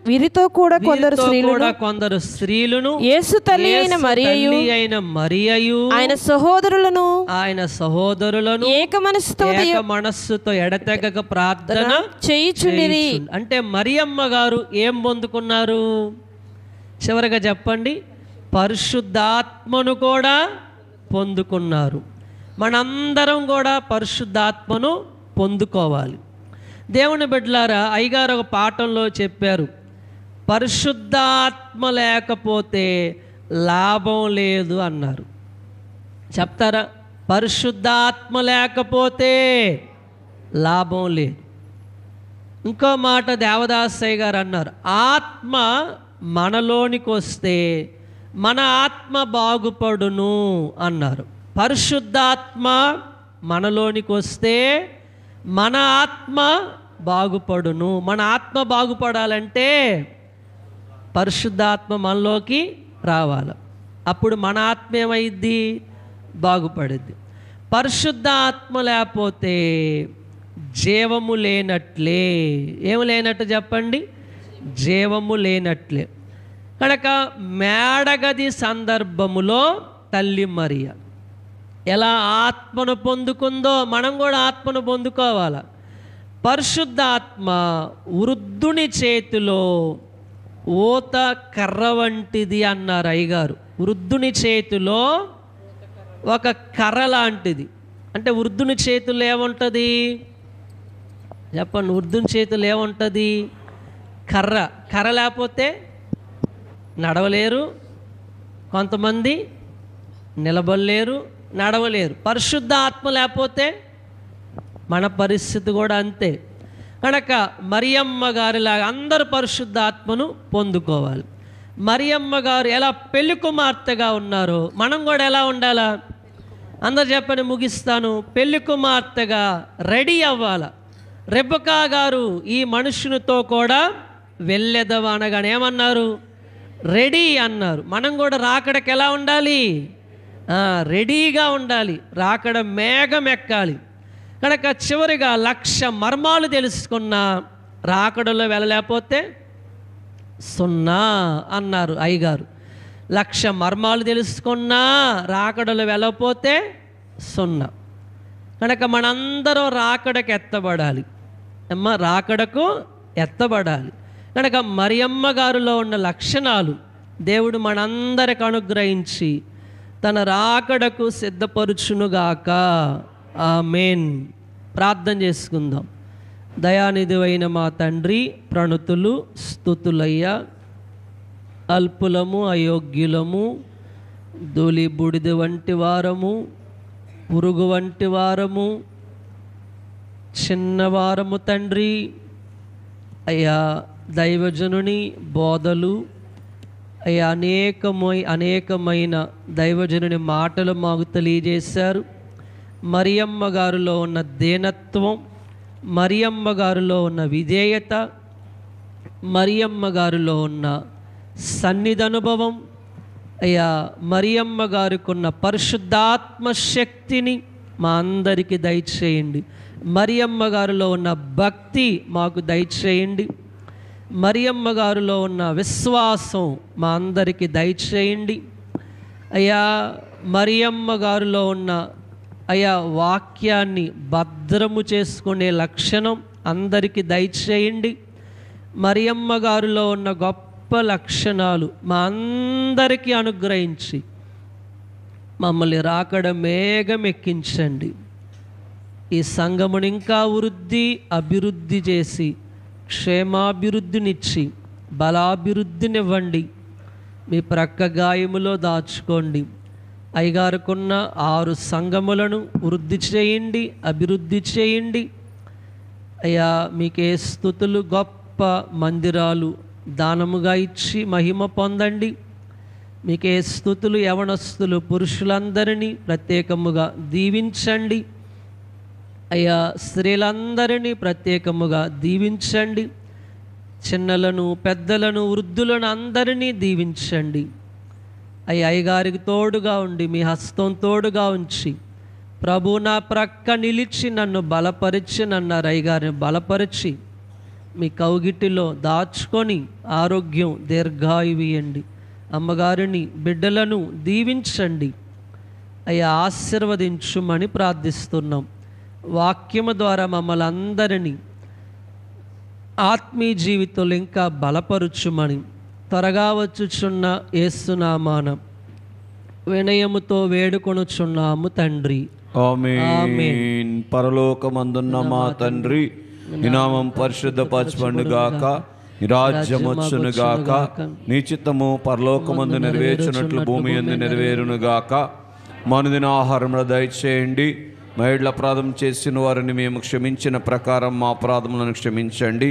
వీరితో కూడా కొందరు స్త్రీలను యేసు తల్లి అయిన మరియయు ఆయన సహోదరులను ఏక మనస్సుతో ఎడతెగక ప్రార్థన చేయుచుండిరి. అంటే మరియమ్మ గారు ఏం పొందుకున్నారు? చివరగా చెప్పండి. పరిశుద్ధాత్మను కూడా పొందుకున్నారు. మనందరం కూడా పరిశుద్ధాత్మను పొందుకోవాలి. దేవుని బిడ్డలారా, అయ్యగారు ఒక పాఠంలో చెప్పారు, పరిశుద్ధాత్మ లేకపోతే లాభం లేదు అన్నారు. చెప్తారా? పరిశుద్ధాత్మ లేకపోతే లాభం లేదు. ఇంకో మాట దేవదాసయ్య గారు అన్నారు, ఆత్మ మనలోనికి వస్తే మన ఆత్మ బాగుపడును అన్నారు. పరిశుద్ధాత్మ మనలోనికి వస్తే మన ఆత్మ బాగుపడును. మన ఆత్మ బాగుపడాలంటే పరిశుద్ధాత్మ మనలోకి రావాలి. అప్పుడు మన ఆత్మ ఏమైద్ది? బాగుపడుద్ది. పరిశుద్ధాత్మ లేకపోతే జీవము లేనట్లే. ఏమి లేనట్టు చెప్పండి? జీవము లేనట్లే. కనుక మేడగది సందర్భములో తల్లి మరియ ఎలా ఆత్మను పొందుకుందో మనం కూడా ఆత్మను పొందుకోవాలి. పరిశుద్ధాత్మ వృద్ధుని చేతిలో ఊత కర్ర వంటిది అన్నారు అయ్యగారు. వృద్ధుని చేతిలో ఒక కర్ర లాంటిది. అంటే వృద్ధుని చేతుల్లో ఏముంటుంది చెప్పండి? వృద్ధుని చేతుల్లో ఏముంటుంది? కర్ర. కర్ర లేకపోతే నడవలేరు, కొంతమంది నిలబడలేరు, నడవలేరు. పరిశుద్ధాత్మ లేకపోతే మన పరిస్థితి కూడా అంతే. కనుక మరియమ్మ గారిలాగా అందరూ పరిశుద్ధాత్మను పొందుకోవాలి. మరియమ్మ గారు ఎలా పెళ్లి కుమార్తెగా ఉన్నారో మనం కూడా ఎలా ఉండాలా? అందరు చెప్పని ముగిస్తాను. పెళ్లి కుమార్తెగా రెడీ అవ్వాల. రెబెకా గారు ఈ మనుషునితో కూడా వెళ్ళెదవా అనగానే ఏమన్నారు? రెడీ అన్నారు. మనం కూడా రాకడకి ఎలా ఉండాలి? రెడీగా ఉండాలి. రాకడ మేఘం ఎక్కాలి. కనుక చివరిగా 1,00,000 మర్మాలు తెలుసుకున్న రాకడలో వెళ్ళలేకపోతే 0 అన్నారు అయ్యగారు. 1,00,000 మర్మాలు తెలుసుకున్నా రాకడలో వెళ్ళకపోతే 0. కనుక మనందరం రాకడకు ఎత్తబడాలి. రాకడకు ఎత్తబడాలి. కనుక మరియమ్మ గారిలో ఉన్న లక్షణాలు దేవుడు మనందరికి అనుగ్రహించి తన రాకడకు సిద్ధపరుచునుగాక. ఆమేన్. ప్రార్థన చేసుకుందాం. దయానిధివైన మా తండ్రి, ప్రణుతులు స్తుతులయ్యా. అల్పులము, అయోగ్యులము, ధూళి బూడిద వంటి వారము, పురుగు వంటి వారము, చిన్నవారము తండ్రి. అయ్యా దైవజనుని బోధలు, అయ్యా అనేకమైన దైవజనుని మాటలు మాకు తెలియజేశారు. మరియమ్మ గారిలో ఉన్న దీనత్వం, మరియమ్మ గారిలో ఉన్న విధేయత, మరియమ్మ గారిలో ఉన్న సన్నిధి అనుభవం, అయ్యా మరియమ్మ గారికి ఉన్న పరిశుద్ధాత్మ శక్తిని మా అందరికీ దయచేయండి. మరియమ్మ గారిలో ఉన్న భక్తి మాకు దయచేయండి. మరియమ్మ గారిలో ఉన్న విశ్వాసం మా అందరికీ దయచేయండి. అయ్యా మరియమ్మ గారిలో ఉన్న అయ్యా వాక్యాన్ని భద్రము చేసుకునే లక్షణం అందరికీ దయచేయండి. మరియమ్మ గారిలో ఉన్న గొప్ప లక్షణాలు మా అందరికీ అనుగ్రహించి మమ్మల్ని రాకడ మేఘం ఎక్కించండి. ఈ సంఘమును ఇంకా అభివృద్ధి చేసి క్షేమాభివృద్ధినిచ్చి బలాభివృద్ధినివ్వండి. మీ ప్రక్క గాయములో దాచుకోండి. అయ్యగారుకున్న 6 సంఘములను వృద్ధి చేయండి, అభివృద్ధి చేయండి. అయ్యా మీకే స్తుతులు. గొప్ప మందిరాలు దానముగా ఇచ్చి మహిమ పొందండి. మీకే స్తుతులు. యవనస్తులు పురుషులందరినీ ప్రత్యేకముగా దీవించండి. అయ్యా స్త్రీలందరినీ ప్రత్యేకముగా దీవించండి. చిన్నలను, పెద్దలను, వృద్ధులను అందరినీ దీవించండి. అయ్యగారికి తోడుగా ఉండి మీ హస్తం తోడుగా ఉంచి ప్రభు నా ప్రక్క నిలిచి నన్ను బలపరిచి నన్నారు. అయ్యగారిని బలపరిచి మీ కౌగిటిలో దాచుకొని ఆరోగ్యం దీర్ఘాయువు ఇవ్వండి. అమ్మగారిని, బిడ్డలను దీవించండి. అయ్యా ఆశీర్వదించుమని ప్రార్థిస్తున్నాం. వాక్యము ద్వారా మమ్మల్ని అందరినీ ఆత్మీయ జీవితంలో ఇంకా బలపరుచుమని త్వరగా వచ్చుచున్న యేసునామాన వినయముతో వేడుకొనుచున్నాము తండ్రి. ఆమేన్. పరలోకమందున్న మా తండ్రి, నీ నామం పరిశుద్ధపరచబడుగాక, నీ రాజ్యం వచ్చునుగాక, నీ చిత్తము పరలోకమందు నెరవేర్చునట్లు భూమి యందు నెరవేరునుగాక. మనదిన ఆహారమును దయచేయండి. మా యెడల అపరాధం చేసిన వారిని మేము క్షమించిన ప్రకారం మా అపరాధములను క్షమించండి.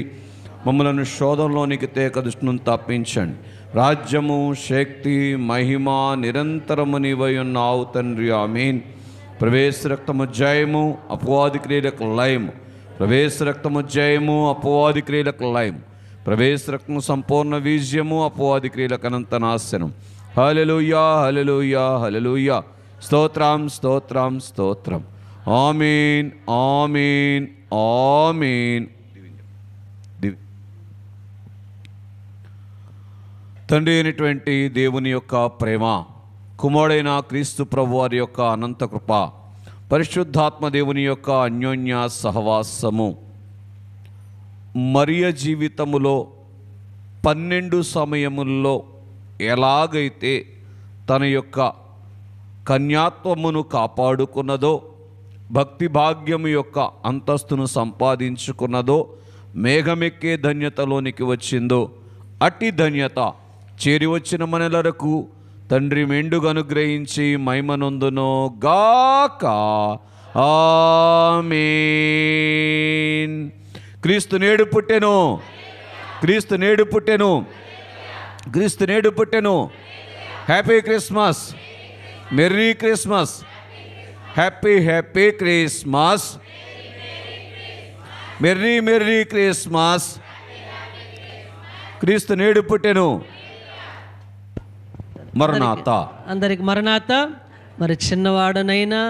మమ్మలను శోధనలోనికి తేక దుష్టును తప్పించండి. రాజ్యము, శక్తి, మహిమ నిరంతరము నీవై ఉన్నావు తండ్రి. ఆమేన్. ప్రవేశ రక్తము జయము, అపవాది క్రియలకు లయము. ప్రవేశ రక్తము జయము, అపవాది క్రియలకు లయము. ప్రవేశ రక్తము సంపూర్ణ విజయము, అపవాది క్రియలకు అనంత నాశనం. హల్లెలూయా, హల్లెలూయా, హల్లెలూయా. స్తోత్రం, స్తోత్రం, స్తోత్రం. ఆమేన్, ఆమేన్, ఆమేన్. తండ్రి అయినటువంటి దేవుని యొక్క ప్రేమ, కుమారుడైన క్రీస్తు ప్రభు వారి యొక్క అనంత కృప, పరిశుద్ధాత్మ దేవుని యొక్క అన్యోన్య సహవాసము మరియ జీవితములో 12 సమయముల్లో ఎలాగైతే తన యొక్క కన్యాత్వమును కాపాడుకున్నదో, భక్తి భాగ్యము యొక్క అంతస్తును సంపాదించుకున్నదో, మేఘమెక్కే ధన్యతలోనికి వచ్చిందో, అట్టి ధన్యత చేరి వచ్చిన మనలకు తండ్రి మెండుగా అనుగ్రహించి మహిమనొందును గాక. ఆమేన్. క్రీస్తు నేడు పుట్టెను, క్రీస్తు నేడు పుట్టెను, క్రీస్తు నేడు పుట్టెను. Happy Christmas, merry Christmas, happy happy Christmas, merry merry Christmas. క్రీస్తు నేడు పుట్టెను. మరణాత. అందరికి మరణాత. మరి చిన్నవాడనైనా